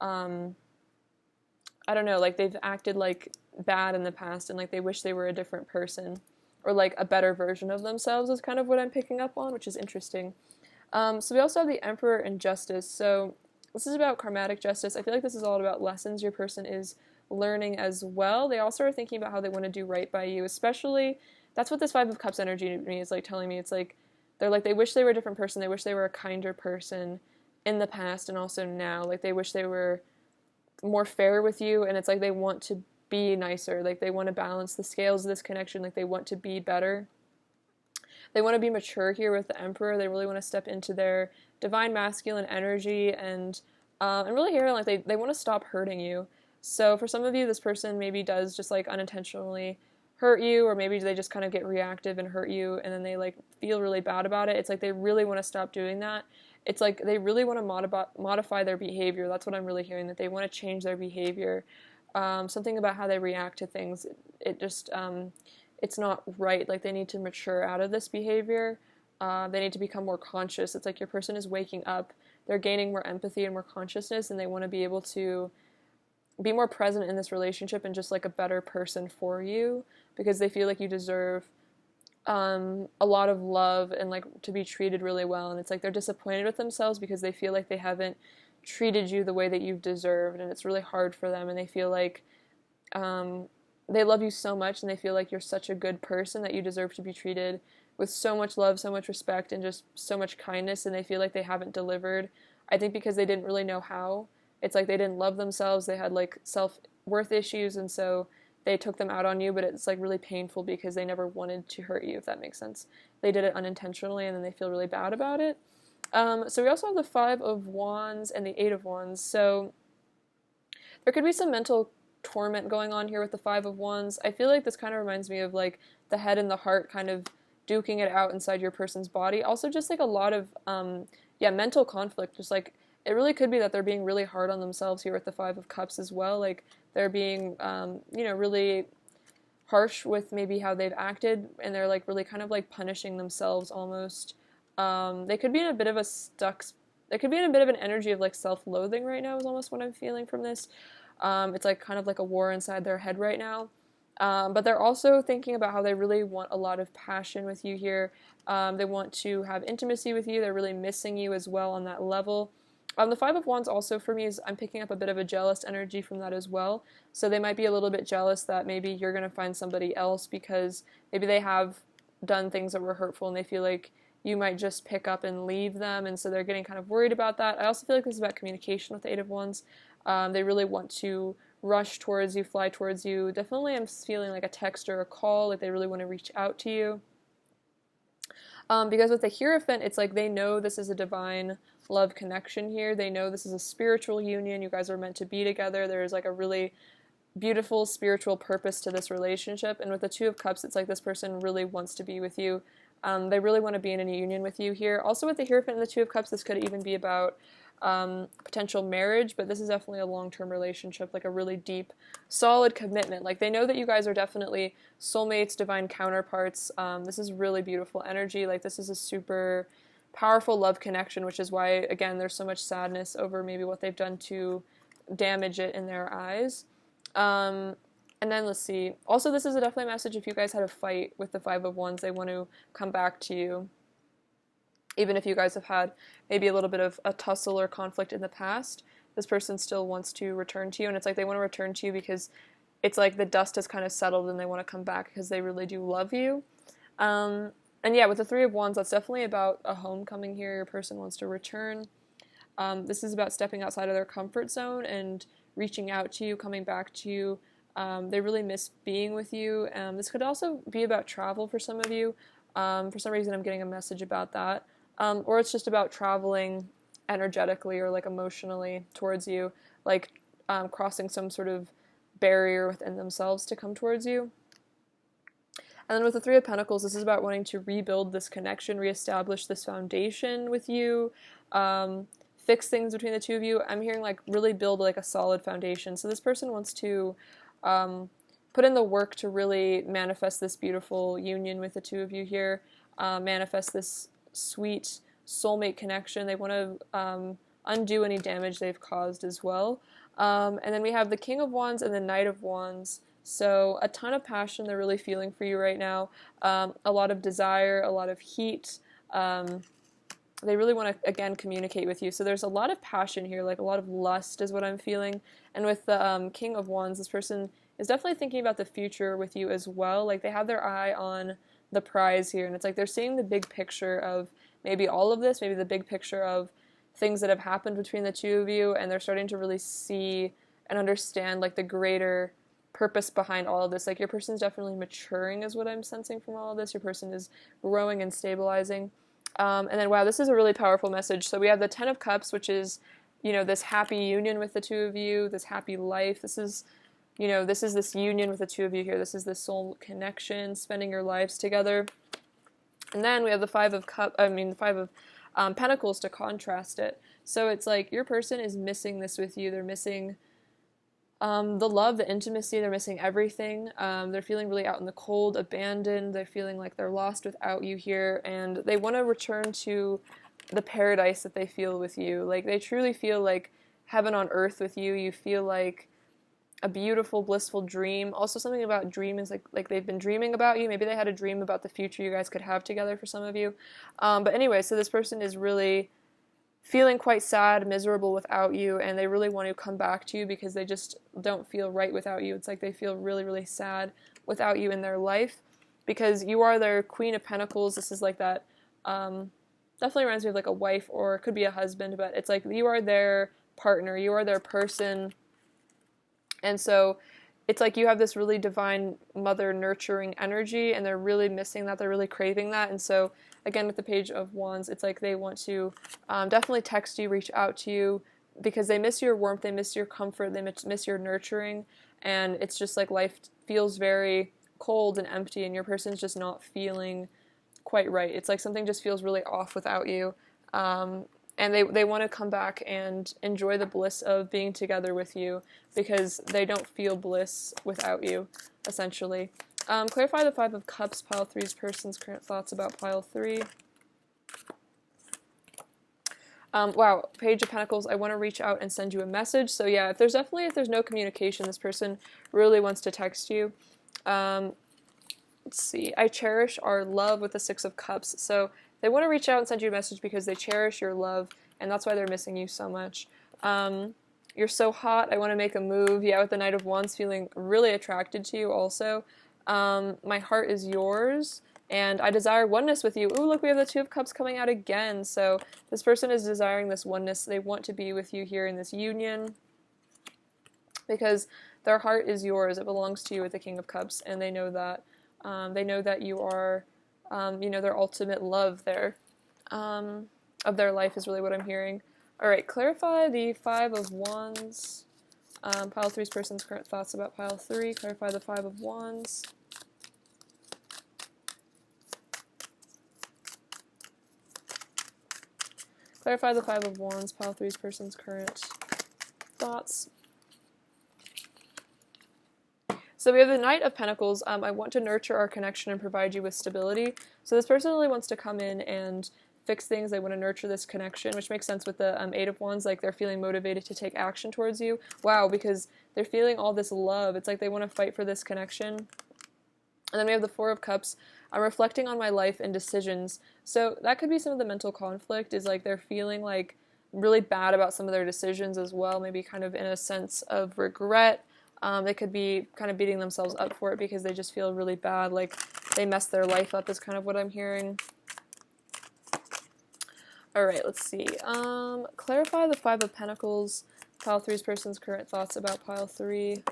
I don't know, like they've acted like bad in the past, and like they wish they were a different person or like a better version of themselves is kind of what I'm picking up on, which is interesting. So we also have the Emperor and Justice. So this is about karmatic justice. I feel like this is all about lessons your person is learning as well. They also are thinking about how they want to do right by you, especially that's what this Five of Cups energy to me is like telling me. It's like they're like they wish they were a different person. They wish they were a kinder person in the past and also now. Like they wish they were more fair with you, and it's like they want to be nicer. Like they want to balance the scales of this connection. Like they want to be better. They want to be mature here with the Emperor. They really want to step into their divine masculine energy and really here like they want to stop hurting you. So for some of you, this person maybe does just like unintentionally hurt you, or maybe they just kind of get reactive and hurt you, and then they like feel really bad about it. It's like they really want to stop doing that. It's like they really want to modify their behavior. That's what I'm really hearing, that they want to change their behavior. Something about how they react to things, it just, it's not right. Like they need to mature out of this behavior. They need to become more conscious. It's like your person is waking up. They're gaining more empathy and more consciousness, and they want to be able to be more present in this relationship and just like a better person for you, because they feel like you deserve a lot of love and like to be treated really well. And it's like they're disappointed with themselves because they feel like they haven't treated you the way that you've deserved, and it's really hard for them, and they feel like they love you so much, and they feel like you're such a good person that you deserve to be treated with so much love, so much respect, and just so much kindness, and they feel like they haven't delivered. I think because they didn't really know how. It's like they didn't love themselves, they had like self-worth issues, and so they took them out on you, but it's like really painful because they never wanted to hurt you, if that makes sense. They did it unintentionally, and then they feel really bad about it. So we also have the Five of Wands and the Eight of Wands. So there could be some mental torment going on here with the Five of Wands. I feel like this kind of reminds me of like the head and the heart kind of duking it out inside your person's body. Also just like a lot of, mental conflict. Just like, it really could be that they're being really hard on themselves here with the Five of Cups as well. Like they're being, really harsh with maybe how they've acted, and they're like really kind of like punishing themselves almost. They could be in a bit of a they could be in a bit of an energy of like self-loathing right now is almost what I'm feeling from this. It's like kind of like a war inside their head right now. But they're also thinking about how they really want a lot of passion with you here. They want to have intimacy with you. They're really missing you as well on that level. The Five of Wands also for me is I'm picking up a bit of a jealous energy from that as well. So they might be a little bit jealous that maybe you're going to find somebody else because maybe they have done things that were hurtful and they feel like you might just pick up and leave them, and so they're getting kind of worried about that. I also feel like this is about communication with the Eight of Wands. They really want to rush towards you, fly towards you. Definitely I'm feeling like a text or a call, like they really want to reach out to you. Because with the Hierophant, it's like they know this is a divine love connection here. They know this is a spiritual union. You guys are meant to be together. There's like a really beautiful spiritual purpose to this relationship. And with the Two of Cups, it's like this person really wants to be with you. They really want to be in a union with you here. Also with the Hierophant and the Two of Cups, this could even be about potential marriage, but this is definitely a long-term relationship, like a really deep, solid commitment. Like they know that you guys are definitely soulmates, divine counterparts. This is really beautiful energy. Like this is a super powerful love connection, which is why, again, there's so much sadness over maybe what they've done to damage it in their eyes. And then let's see. Also, this is definitely a message if you guys had a fight with the Five of Wands, they want to come back to you. Even if you guys have had maybe a little bit of a tussle or conflict in the past, this person still wants to return to you. And it's like they want to return to you because it's like the dust has kind of settled and they want to come back because they really do love you. And yeah, with the Three of Wands, that's definitely about a homecoming here. Your person wants to return. This is about stepping outside of their comfort zone and reaching out to you, coming back to you. They really miss being with you. This could also be about travel for some of you. For some reason, I'm getting a message about that. Or it's just about traveling energetically or like emotionally towards you, like crossing some sort of barrier within themselves to come towards you. And then with the Three of Pentacles, this is about wanting to rebuild this connection, reestablish this foundation with you, fix things between the two of you. I'm hearing like really build like a solid foundation. So this person wants to put in the work to really manifest this beautiful union with the two of you here, manifest this sweet soulmate connection. They want to undo any damage they've caused as well. And then we have the King of Wands and the Knight of Wands. So a ton of passion they're really feeling for you right now. A lot of desire, a lot of heat. They really want to, again, communicate with you. So there's a lot of passion here, like a lot of lust is what I'm feeling. And with the King of Wands, this person is definitely thinking about the future with you as well. Like they have their eye on the prize here. And it's like they're seeing the big picture of maybe all of this, maybe the big picture of things that have happened between the two of you. And they're starting to really see and understand like the greater purpose behind all of this. Like your person's definitely maturing is what I'm sensing from all of this. Your person is growing and stabilizing. And then, wow, this is a really powerful message. So we have the Ten of Cups, which is, you know, this happy union with the two of you, this happy life. This is, you know, this is this union with the two of you here. This is this soul connection, spending your lives together. And then we have the Five of Pentacles to contrast it. So it's like your person is missing this with you. They're missing the love, the intimacy. They're missing everything. They're feeling really out in the cold, abandoned. They're feeling like they're lost without you here, and they want to return to the paradise that they feel with you. Like they truly feel like heaven on earth with you. You feel like a beautiful, blissful dream. Also, something about dream is like they've been dreaming about you. Maybe they had a dream about the future you guys could have together for some of you. But anyway, so this person is really feeling quite sad, miserable without you, and they really want to come back to you because they just don't feel right without you. It's like they feel really, really sad without you in their life because you are their Queen of Pentacles. This is like that, definitely reminds me of like a wife or it could be a husband, but it's like you are their partner, you are their person, and so it's like you have this really divine mother nurturing energy and they're really missing that, they're really craving that, and so again, with the Page of Wands, it's like they want to definitely text you, reach out to you, because they miss your warmth, they miss your comfort, they miss your nurturing, and it's just like life feels very cold and empty, and your person's just not feeling quite right. It's like something just feels really off without you, and they want to come back and enjoy the bliss of being together with you, because they don't feel bliss without you, essentially. Clarify the Five of Cups, Pile 3's person's current thoughts about Pile 3. Wow, Page of Pentacles, I want to reach out and send you a message. So yeah, if there's no communication, this person really wants to text you. Let's see, I cherish our love with the Six of Cups. So they want to reach out and send you a message because they cherish your love, and that's why they're missing you so much. You're so hot, I want to make a move. Yeah, with the Knight of Wands, feeling really attracted to you also. My heart is yours, and I desire oneness with you. Ooh, look, we have the Two of Cups coming out again. So this person is desiring this oneness. They want to be with you here in this union because their heart is yours. It belongs to you with the King of Cups, and they know that. They know that you are, you know, their ultimate love there of their life is really what I'm hearing. All right, clarify the Five of Wands. Pile 3's person's current thoughts about Pile 3. Clarify the Five of Wands. Clarify the Five of Wands, Pile 3's person's current thoughts. So we have the Knight of Pentacles. I want to nurture our connection and provide you with stability. So this person really wants to come in and fix things. They want to nurture this connection, which makes sense with the Eight of Wands. Like they're feeling motivated to take action towards you. Wow, because they're feeling all this love. It's like they want to fight for this connection. And then we have the Four of Cups. I'm reflecting on my life and decisions. So that could be some of the mental conflict, is like they're feeling like really bad about some of their decisions as well, maybe kind of in a sense of regret. They could be kind of beating themselves up for it because they just feel really bad, like they messed their life up is kind of what I'm hearing. Alright, let's see. Clarify the Five of Pentacles, Pile 3's person's current thoughts about Pile 3.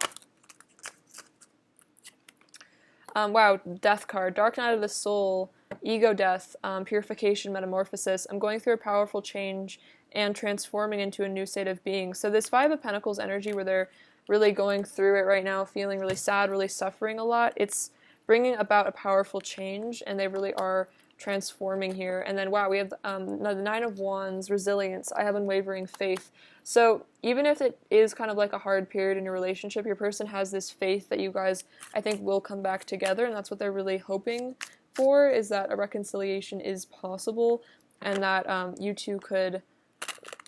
Wow, Death card. Dark Night of the Soul, Ego Death, Purification, Metamorphosis. I'm going through a powerful change and transforming into a new state of being. So this Five of Pentacles energy where they're really going through it right now, feeling really sad, really suffering a lot, it's bringing about a powerful change, and they really are transforming here. And then, wow, we have the Nine of Wands, resilience. I have unwavering faith. So even if it is kind of like a hard period in your relationship, your person has this faith that you guys, I think, will come back together, and that's what they're really hoping for, is that a reconciliation is possible, and that you two could,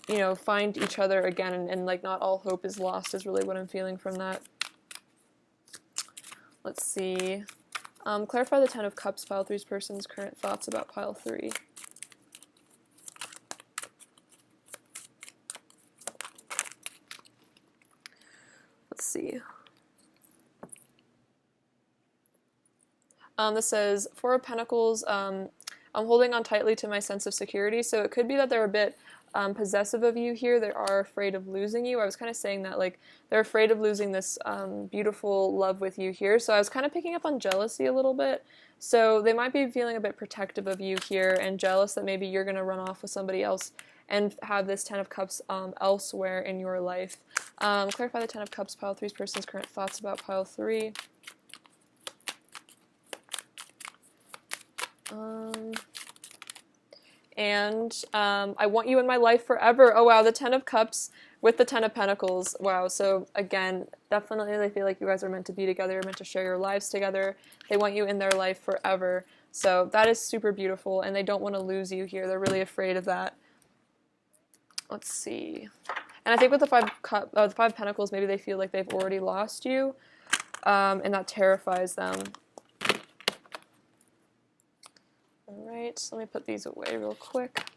you know, find each other again, and like not all hope is lost is really what I'm feeling from that. Let's see. Clarify the Ten of Cups, pile 3's person's current thoughts about pile 3. Let's see. This says, Four of Pentacles, I'm holding on tightly to my sense of security. So it could be that they're a bit possessive of you here. They are afraid of losing you. I was kind of saying that, like, they're afraid of losing this beautiful love with you here. So I was kind of picking up on jealousy a little bit. So they might be feeling a bit protective of you here and jealous that maybe you're going to run off with somebody else and have this Ten of Cups elsewhere in your life. Clarify the Ten of Cups, pile 3's person's current thoughts about pile 3. I want you in my life forever. Oh wow, the Ten of Cups with the Ten of Pentacles. Wow, so again, definitely they feel like you guys are meant to be together, you're meant to share your lives together. They want you in their life forever. So that is super beautiful, and they don't want to lose you here. They're really afraid of that. Let's see. And I think with the Five Pentacles, maybe they feel like they've already lost you, and that terrifies them. Alright, so let me put these away real quick.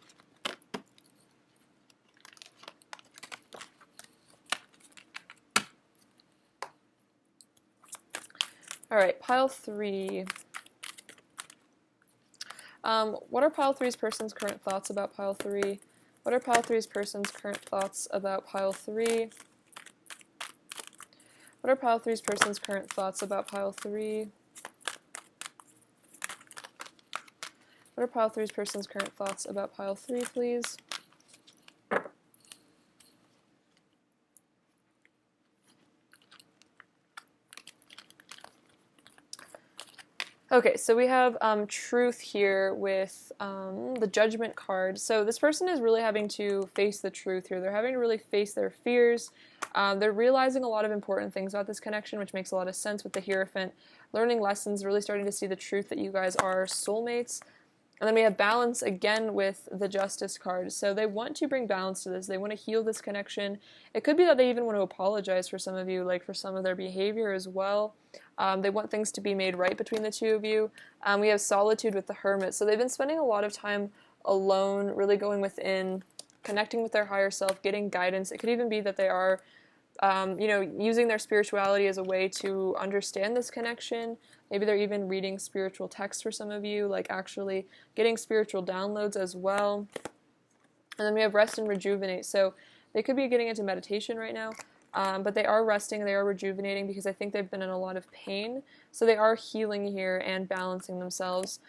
Alright, pile 3. What are pile 3's person's current thoughts about pile 3? What are pile 3's person's current thoughts about pile 3? What are pile 3's person's current thoughts about pile 3? What are pile 3's person's current thoughts about pile 3, please? Okay, so we have truth here with the Judgment card. So this person is really having to face the truth here. They're having to really face their fears. They're realizing a lot of important things about this connection, which makes a lot of sense with the Hierophant. Learning lessons, really starting to see the truth that you guys are soulmates. And then we have balance again with the Justice card. So they want to bring balance to this. They want to heal this connection. It could be that they even want to apologize for some of you, like for some of their behavior as well. They want things to be made right between the two of you. We have solitude with the Hermit. So they've been spending a lot of time alone, really going within, connecting with their higher self, getting guidance. It could even be that they are using their spirituality as a way to understand this connection. Maybe they're even reading spiritual texts for some of you, like actually getting spiritual downloads as well. And then we have rest and rejuvenate. So they could be getting into meditation right now, but they are resting, they are rejuvenating because I think they've been in a lot of pain. So they are healing here and balancing themselves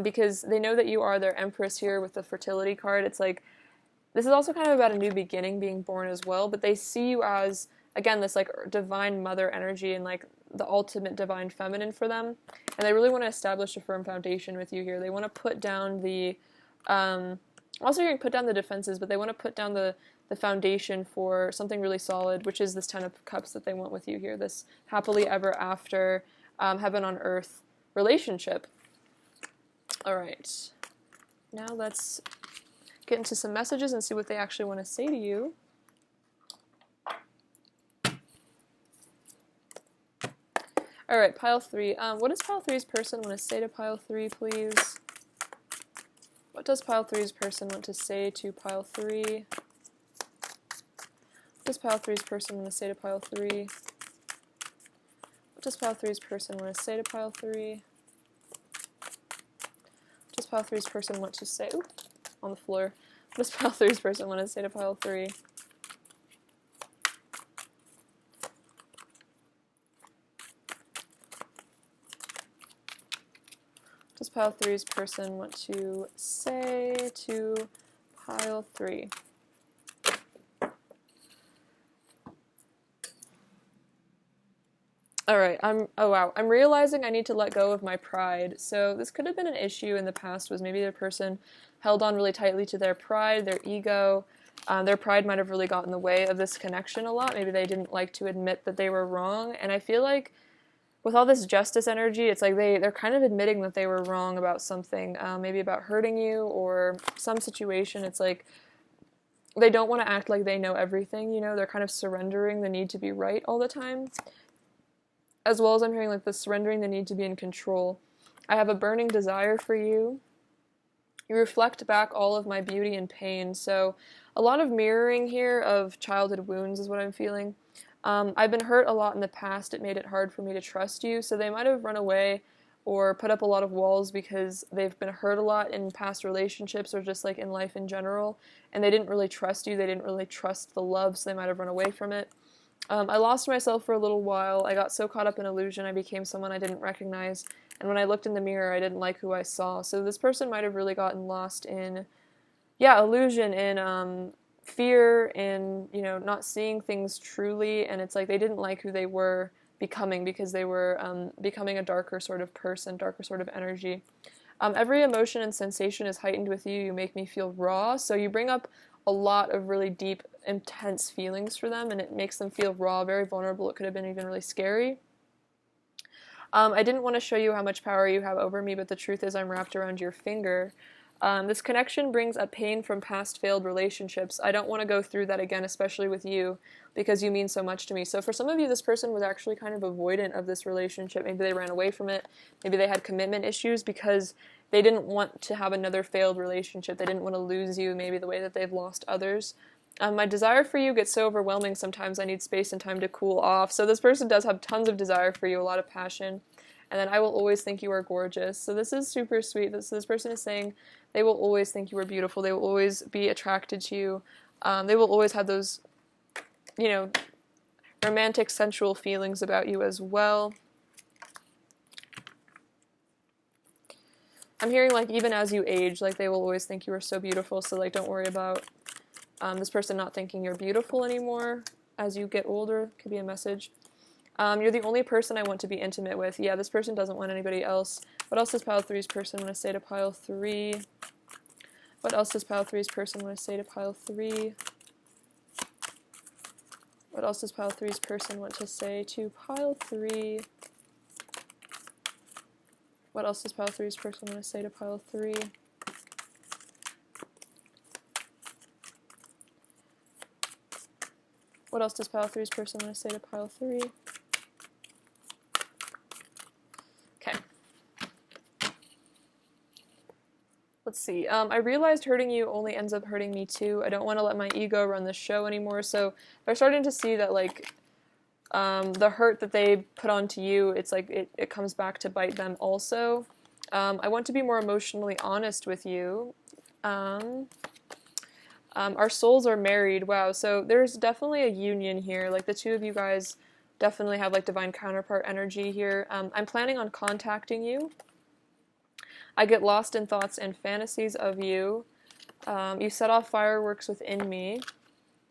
because they know that you are their Empress here with the fertility card. It's like, this is also kind of about a new beginning, being born as well, but they see you as, again, this like divine mother energy and like the ultimate divine feminine for them. And they really want to establish a firm foundation with you here. They want to put down the, also you can put down the defenses, but they want to put down the foundation for something really solid, which is this Ten of Cups that they want with you here, this happily ever after, heaven on earth relationship. All right, now let's get into some messages and see what they actually want to say to you. All right, pile 3. What does pile 3's person want to say to pile 3, please? What does pile 3's person want to say to pile 3? What does pile 3's person want to say to pile 3? What does pile 3's person want to say to pile 3? What does pile 3's person want to say? Ooh, on the floor. What does pile 3's person want to say to pile 3? What does pile 3's person want to say to pile 3? All right, oh wow, I'm realizing I need to let go of my pride. So this could have been an issue in the past, was maybe the person held on really tightly to their pride, their ego. Their pride might have really gotten in the way of this connection a lot. Maybe they didn't like to admit that they were wrong. And I feel like with all this justice energy, it's like they're kind of admitting that they were wrong about something, maybe about hurting you or some situation. It's like they don't want to act like they know everything, you know? They're kind of surrendering the need to be right all the time. As well as I'm hearing like the surrendering the need to be in control. I have a burning desire for you. You reflect back all of my beauty and pain. So a lot of mirroring here of childhood wounds is what I'm feeling. I've been hurt a lot in the past. It made it hard for me to trust you. So they might have run away or put up a lot of walls because they've been hurt a lot in past relationships or just like in life in general. And they didn't really trust you. They didn't really trust the love, so they might have run away from it. I lost myself for a little while. I got so caught up in illusion, I became someone I didn't recognize. And when I looked in the mirror, I didn't like who I saw. So this person might have really gotten lost in, yeah, illusion, in fear, in, you know, not seeing things truly. And it's like they didn't like who they were becoming because they were becoming a darker sort of person, darker sort of energy. Every emotion and sensation is heightened with you. You make me feel raw. So you bring up a lot of really deep, intense feelings for them, and it makes them feel raw, very vulnerable. It could have been even really scary. I didn't want to show you how much power you have over me, but the truth is I'm wrapped around your finger. This connection brings up pain from past failed relationships. I don't want to go through that again, especially with you, because you mean so much to me. So for some of you, this person was actually kind of avoidant of this relationship. Maybe they ran away from it. Maybe they had commitment issues because they didn't want to have another failed relationship. They didn't want to lose you, maybe the way that they've lost others. My desire for you gets so overwhelming sometimes I need space and time to cool off. So this person does have tons of desire for you, a lot of passion. And then I will always think you are gorgeous. So this is super sweet. This person is saying they will always think you are beautiful. They will always be attracted to you. They will always have those, you know, romantic, sensual feelings about you as well. I'm hearing like even as you age, like they will always think you are so beautiful. So like don't worry about this person not thinking you're beautiful anymore as you get older. Could be a message. You're the only person I want to be intimate with. Yeah, this person doesn't want anybody else. What else does pile 3's person want to say to pile 3? What else does pile 3's person want to say to pile 3? What else does pile 3's person want to say to pile 3? What else does pile 3's person want to say to pile 3? What else does pile 3's person want to say to pile 3? Okay. Let's see. I realized hurting you only ends up hurting me too. I don't want to let my ego run the show anymore. So they're starting to see that like the hurt that they put onto you, it's like it comes back to bite them also. I want to be more emotionally honest with you. Our souls are married. Wow. So there's definitely a union here. Like the two of you guys definitely have like divine counterpart energy here. I'm planning on contacting you. I get lost in thoughts and fantasies of you. You set off fireworks within me.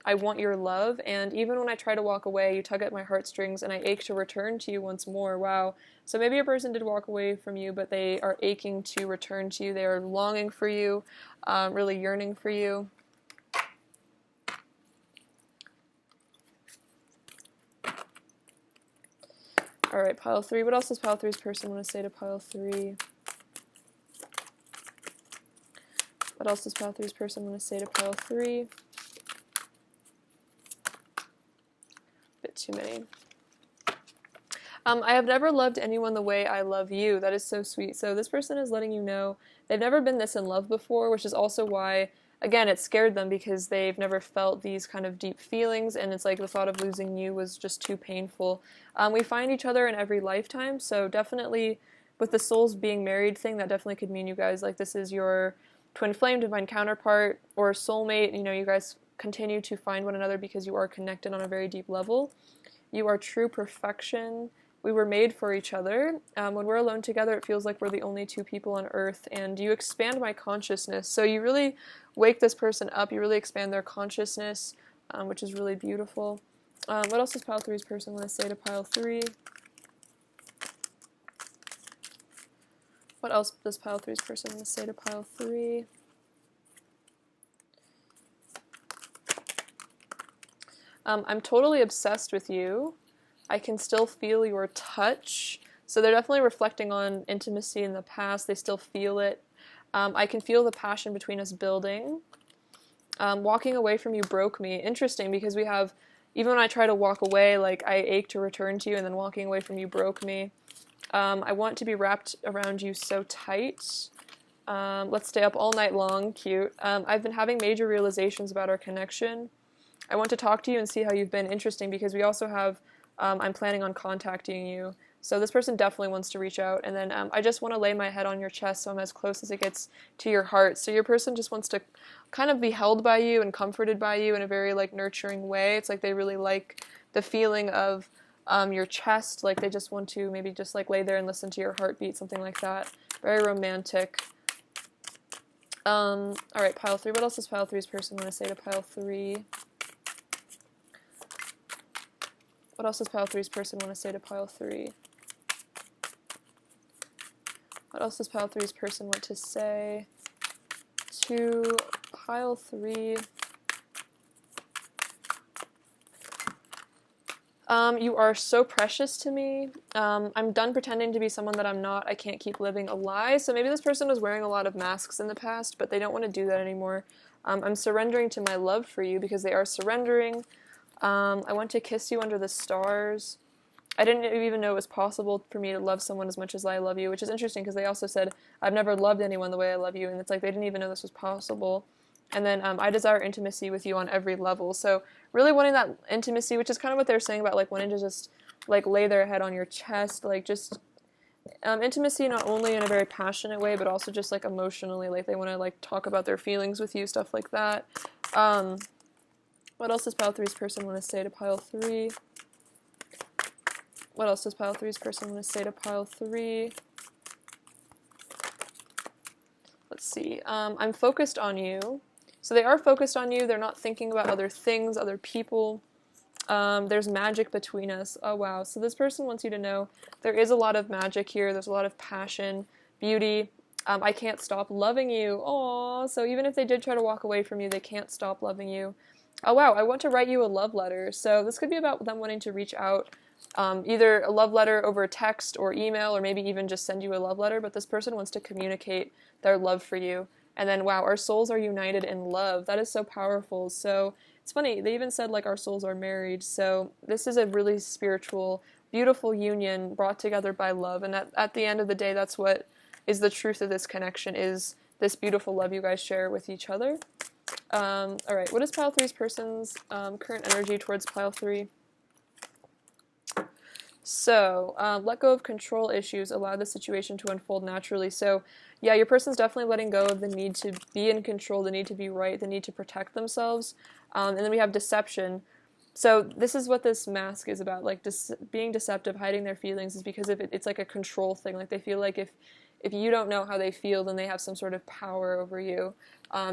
I want your love, and even when I try to walk away, you tug at my heartstrings, and I ache to return to you once more. Wow. So maybe a person did walk away from you, but they are aching to return to you. They are longing for you, really yearning for you. All right, pile 3. What else does pile 3's person want to say to pile 3? What else does pile 3's person want to say to pile 3? Bit too many. I have never loved anyone the way I love you. That is so sweet. So this person is letting you know they've never been this in love before, which is also why, again, it scared them because they've never felt these kind of deep feelings, and it's like the thought of losing you was just too painful. We find each other in every lifetime, so definitely with the souls being married thing, that definitely could mean you guys, like this is your twin flame, divine counterpart, or soulmate. You know, you guys continue to find one another because you are connected on a very deep level. You are true perfection. We were made for each other. When we're alone together, it feels like we're the only two people on earth, and you expand my consciousness. So you really wake this person up. You really expand their consciousness, which is really beautiful. What else does pile 3's person want to say to pile 3? What else does pile three's person want to say to pile three? I'm totally obsessed with you. I can still feel your touch. So they're definitely reflecting on intimacy in the past. They still feel it. I can feel the passion between us building. Walking away from you broke me. Interesting, because we have, even when I try to walk away, like I ache to return to you, and then walking away from you broke me. I want to be wrapped around you so tight. Let's stay up all night long. Cute. I've been having major realizations about our connection. I want to talk to you and see how you've been. Interesting, because we also have, I'm planning on contacting you. So this person definitely wants to reach out. And then I just want to lay my head on your chest so I'm as close as it gets to your heart. So your person just wants to kind of be held by you and comforted by you in a very like nurturing way. It's like they really like the feeling of your chest. Like they just want to maybe just like lay there and listen to your heartbeat, something like that. Very romantic. All right, pile three. What else does pile three's person want to say to pile three? What else does pile three's person want to say to pile three? What else does pile three's person want to say to pile three? You are so precious to me. I'm done pretending to be someone that I'm not. I can't keep living a lie. So maybe this person was wearing a lot of masks in the past, but they don't want to do that anymore. I'm surrendering to my love for you because they are surrendering. I want to kiss you under the stars. I didn't even know it was possible for me to love someone as much as I love you, which is interesting because they also said, I've never loved anyone the way I love you, and it's like they didn't even know this was possible. And then I desire intimacy with you on every level. So really wanting that intimacy, which is kind of what they're saying about like wanting to just like lay their head on your chest, like just intimacy not only in a very passionate way, but also just like emotionally, like they want to like talk about their feelings with you, stuff like that. What else does pile three's person want to say to pile three? What else does pile three's person want to say to pile three? Let's see. I'm focused on you. So they are focused on you. They're not thinking about other things, other people. There's magic between us. Oh, wow. So this person wants you to know there is a lot of magic here. There's a lot of passion, beauty. I can't stop loving you. Aww. So even if they did try to walk away from you, they can't stop loving you. Oh, wow. I want to write you a love letter. So this could be about them wanting to reach out. Either a love letter over text or email, or maybe even just send you a love letter, but this person wants to communicate their love for you. And then, wow, our souls are united in love. That is so powerful. So it's funny, they even said like our souls are married. So this is a really spiritual, beautiful union brought together by love. And at the end of the day, that's what is the truth of this connection, is this beautiful love you guys share with each other. All right, what is pile three's person's current energy towards pile three? So, let go of control issues, allow the situation to unfold naturally. So, yeah, your person's definitely letting go of the need to be in control, the need to be right, the need to protect themselves. And then we have deception. So this is what this mask is about, like being deceptive, hiding their feelings, is because it's like a control thing. Like they feel like if you don't know how they feel, then they have some sort of power over you,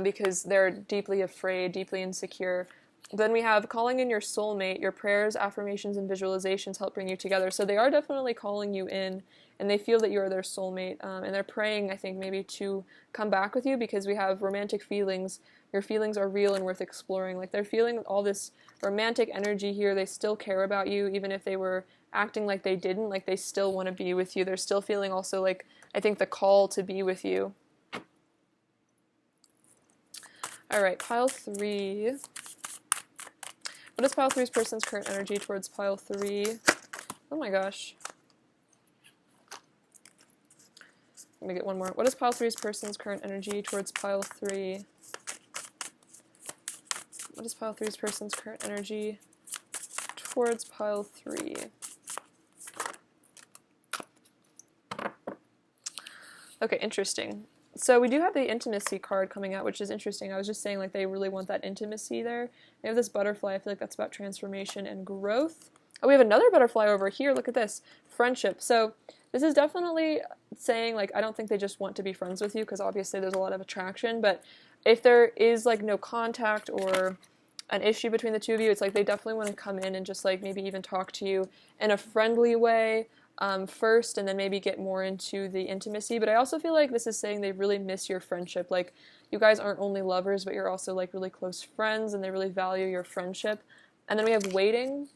because they're deeply afraid, deeply insecure. Then we have calling in your soulmate. Your prayers, affirmations, and visualizations help bring you together. So they are definitely calling you in, and they feel that you are their soulmate. And they're praying, I think, maybe to come back with you, because we have romantic feelings. Your feelings are real and worth exploring. Like they're feeling all this romantic energy here. They still care about you, even if they were acting like they didn't. Like they still want to be with you. They're still feeling also like, I think, the call to be with you. All right, pile three. What is pile three's person's current energy towards pile three? Oh my gosh. Let me get one more. What is pile three's person's current energy towards pile three? What is pile three's person's current energy towards pile three? Okay, interesting. So we do have the intimacy card coming out, which is interesting. I was just saying, like, they really want that intimacy there. They have this butterfly. I feel like that's about transformation and growth. Oh, we have another butterfly over here. Look at this. Friendship. So this is definitely saying, like, I don't think they just want to be friends with you, because obviously there's a lot of attraction. But if there is, like, no contact or an issue between the two of you, it's like they definitely want to come in and just, like, maybe even talk to you in a friendly way. first, and then maybe get more into the intimacy. But I also feel like this is saying they really miss your friendship. Like, you guys aren't only lovers, but you're also like really close friends, and they really value your friendship. And then we have waiting.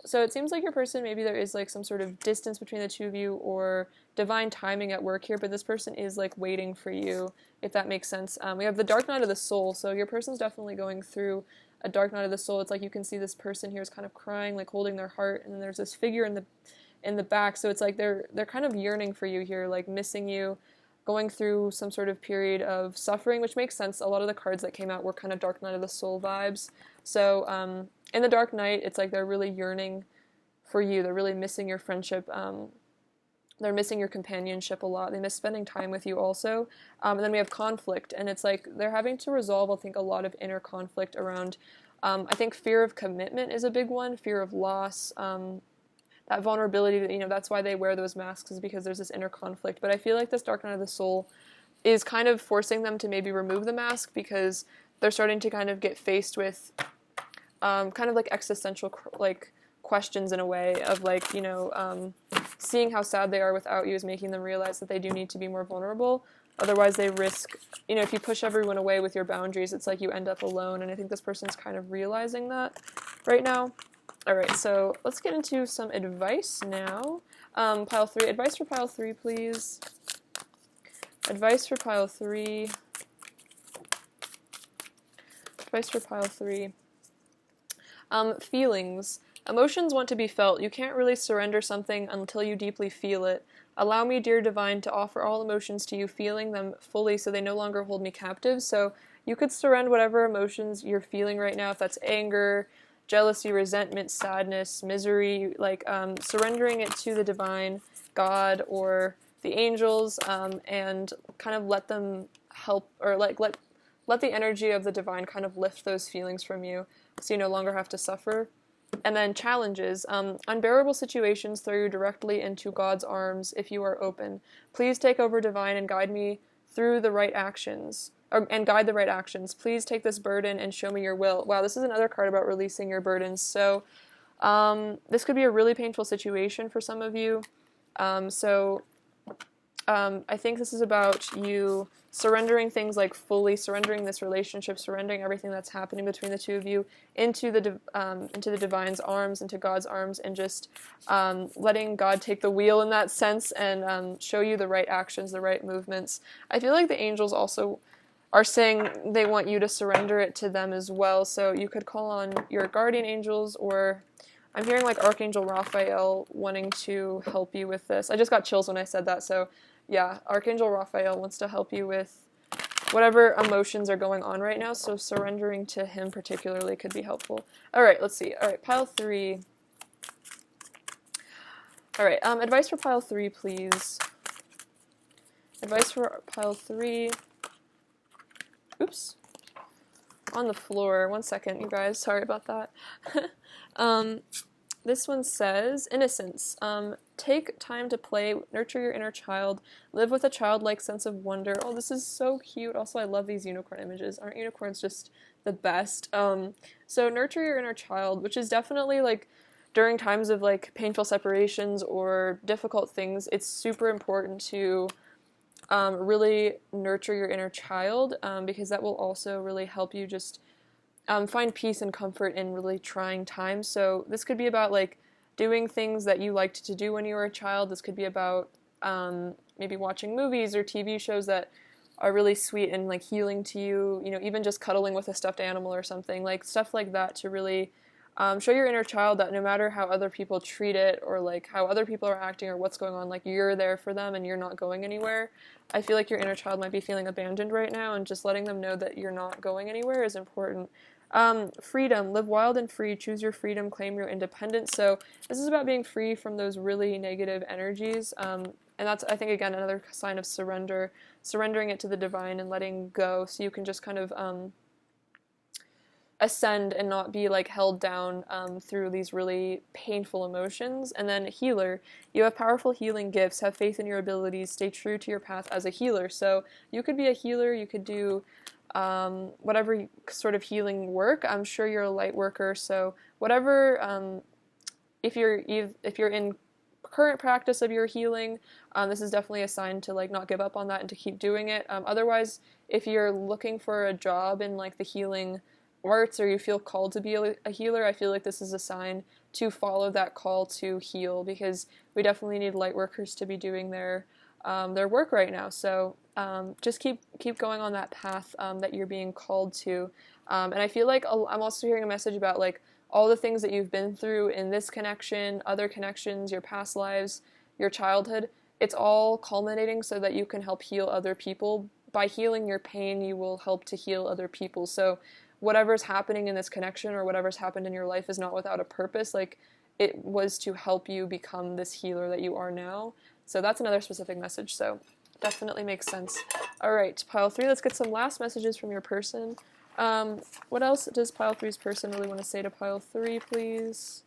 So it seems like your person, maybe there is like some sort of distance between the two of you, or divine timing at work here, but this person is like waiting for you, if that makes sense. We have the dark night of the soul, so your person's definitely going through a dark night of the soul. It's like you can see this person here is kind of crying, like holding their heart, and then there's this figure in the back, so it's like they're kind of yearning for you here, like missing you, going through some sort of period of suffering, which makes sense. A lot of the cards that came out were kind of dark night of the soul vibes. So in the dark night, it's like they're really yearning for you. They're really missing your friendship. They're missing your companionship a lot. They miss spending time with you also. And then we have conflict, and it's like they're having to resolve, I think, a lot of inner conflict around, I think fear of commitment is a big one, fear of loss, that vulnerability, that, that's why they wear those masks, is because there's this inner conflict. But I feel like this dark night of the soul is kind of forcing them to maybe remove the mask, because they're starting to kind of get faced with kind of like existential like questions in a way of like, seeing how sad they are without you is making them realize that they do need to be more vulnerable. Otherwise they risk, if you push everyone away with your boundaries, it's like you end up alone, and I think this person's kind of realizing that right now. Alright, so let's get into some advice now. Pile 3. Advice for pile 3, please. Advice for pile 3. Advice for pile 3. Feelings. Emotions want to be felt. You can't really surrender something until you deeply feel it. Allow me, dear divine, to offer all emotions to you, feeling them fully so they no longer hold me captive. So you could surrender whatever emotions you're feeling right now, if that's anger, jealousy, resentment, sadness, misery, like surrendering it to the divine, God, or the angels, and kind of let them help, or like let the energy of the divine kind of lift those feelings from you, so you no longer have to suffer. And then challenges. Unbearable situations throw you directly into God's arms if you are open. Please take over, divine, and guide me through the right actions. And guide the right actions. Please take this burden and show me your will. Wow, this is another card about releasing your burdens. So this could be a really painful situation for some of you. I think this is about you surrendering things, like fully surrendering this relationship, surrendering everything that's happening between the two of you into the divine's arms, into God's arms, and just letting God take the wheel in that sense, and show you the right actions, the right movements. I feel like the angels also are saying they want you to surrender it to them as well. So you could call on your guardian angels, or I'm hearing like Archangel Raphael wanting to help you with this. I just got chills when I said that. So yeah, Archangel Raphael wants to help you with whatever emotions are going on right now. So surrendering to him particularly could be helpful. All right, let's see. All right, pile 3. All right, advice for pile 3, please. Advice for pile 3. Oops. On the floor. 1 second, you guys. Sorry about that. This one says, innocence. Take time to play, nurture your inner child, live with a childlike sense of wonder. Oh, this is so cute. Also, I love these unicorn images. Aren't unicorns just the best? So nurture your inner child, which is definitely like during times of like painful separations or difficult things, it's super important to really nurture your inner child, because that will also really help you just find peace and comfort in really trying times. So this could be about like doing things that you liked to do when you were a child. This could be about maybe watching movies or TV shows that are really sweet and like healing to you, even just cuddling with a stuffed animal or something, like stuff like that, to really show your inner child that no matter how other people treat it, or like how other people are acting or what's going on, like you're there for them and you're not going anywhere. I feel like your inner child might be feeling abandoned right now, and just letting them know that you're not going anywhere is important. Freedom. Live wild and free. Choose your freedom. Claim your independence. So this is about being free from those really negative energies. And that's, I think, again, another sign of surrender. Surrendering it to the divine and letting go, so you can just kind of ascend and not be like held down through these really painful emotions. And then healer. You have powerful healing gifts. Have faith in your abilities. Stay true to your path as a healer. So you could be a healer. You could do whatever sort of healing work. I'm sure you're a light worker, so whatever, if you're in current practice of your healing, this is definitely a sign to like not give up on that and to keep doing it. Otherwise, if you're looking for a job in like the healing arts or you feel called to be a healer, I feel like this is a sign to follow that call to heal, because we definitely need light workers to be doing their work right now. So just keep going on that path that you're being called to. And I feel like I'm also hearing a message about like all the things that you've been through in this connection, other connections, your past lives, your childhood. It's all culminating so that you can help heal other people. By healing your pain, you will help to heal other people. So whatever's happening in this connection or whatever's happened in your life is not without a purpose. Like, it was to help you become this healer that you are now. So that's another specific message. So definitely makes sense. All right, pile 3, let's get some last messages from your person. What else does pile 3's person really want to say to pile 3, please?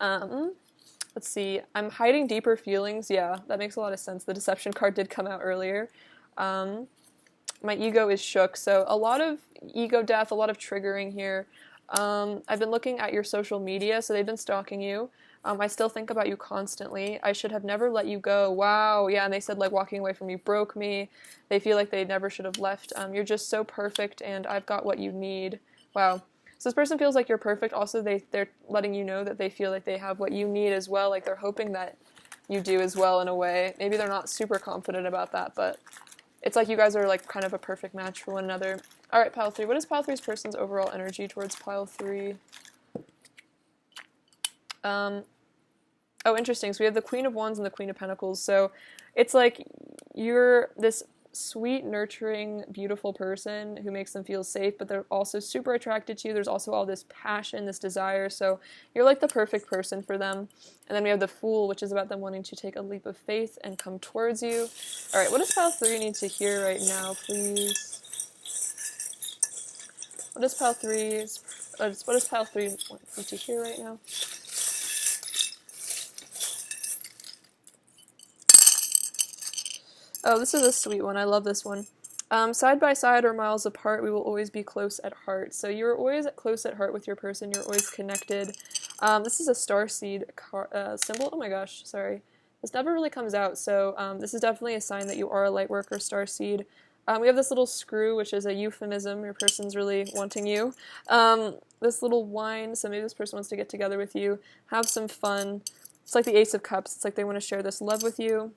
Let's see. I'm hiding deeper feelings. Yeah, that makes a lot of sense. The deception card did come out earlier. My ego is shook. So a lot of ego death, a lot of triggering here. I've been looking at your social media, so they've been stalking you. I still think about you constantly. I should have never let you go. Wow. Yeah, and they said like walking away from you broke me. They feel like they never should have left. You're just so perfect, and I've got what you need. Wow. So this person feels like you're perfect. Also, they're letting you know that they feel like they have what you need as well. Like they're hoping that you do as well in a way. Maybe they're not super confident about that, but it's like you guys are like kind of a perfect match for one another. All right, pile 3. What is pile 3's person's overall energy towards pile 3? Oh, interesting. So we have the Queen of Wands and the Queen of Pentacles. So it's like you're this sweet, nurturing, beautiful person who makes them feel safe, but they're also super attracted to you. There's also all this passion, this desire. So you're like the perfect person for them. And then we have the Fool, which is about them wanting to take a leap of faith and come towards you. All right, what does pile 3 need to hear right now, please? What does pile 3 need to hear right now? Oh, this is a sweet one. I love this one. Side by side or miles apart, we will always be close at heart. So you're always close at heart with your person. You're always connected. This is a starseed symbol. Oh my gosh, sorry. This never really comes out. So this is definitely a sign that you are a light worker, starseed. We have this little screw, which is a euphemism. Your person's really wanting you. This little wine, so maybe this person wants to get together with you, have some fun. It's like the Ace of Cups. It's like they want to share this love with you,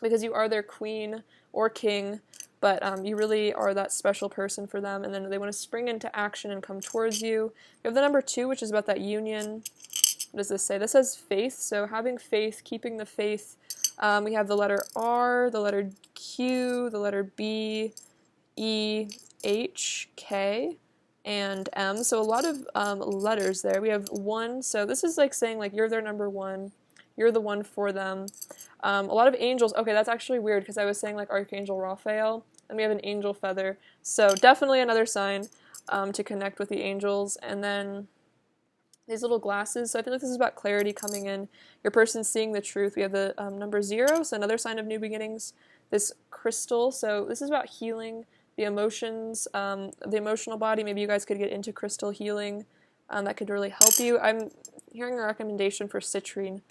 because you are their queen or king, but you really are that special person for them, and then they want to spring into action and come towards you. We have the number 2, which is about that union. What does this say? This says faith, so having faith, keeping the faith. We have the letter R, the letter Q, the letter B, E, H, K, and M. So a lot of letters there. We have 1, so this is like saying like you're their number 1. You're the one for them. A lot of angels. Okay, that's actually weird because I was saying like Archangel Raphael, and we have an angel feather. So definitely another sign to connect with the angels. And then these little glasses. So I feel like this is about clarity coming in. Your person's seeing the truth. We have the number 0, so another sign of new beginnings. This crystal. So this is about healing the emotions, the emotional body. Maybe you guys could get into crystal healing. That could really help you. I'm hearing a recommendation for citrine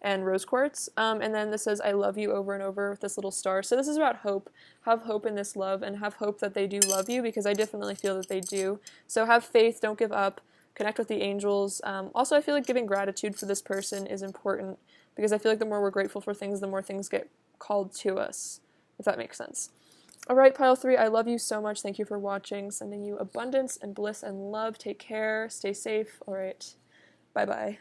and rose quartz, and then this says I love you over and over with this little star. So this is about hope. Have hope in this love, and have hope that they do love you, because I definitely feel that they do. So have faith, don't give up, connect with the angels. Also, I feel like giving gratitude for this person is important, because I feel like the more we're grateful for things, the more things get called to us, if that makes sense. Alright, pile 3, I love you so much. Thank you for watching. Sending you abundance and bliss and love. Take care. Stay safe. Alright. Bye-bye.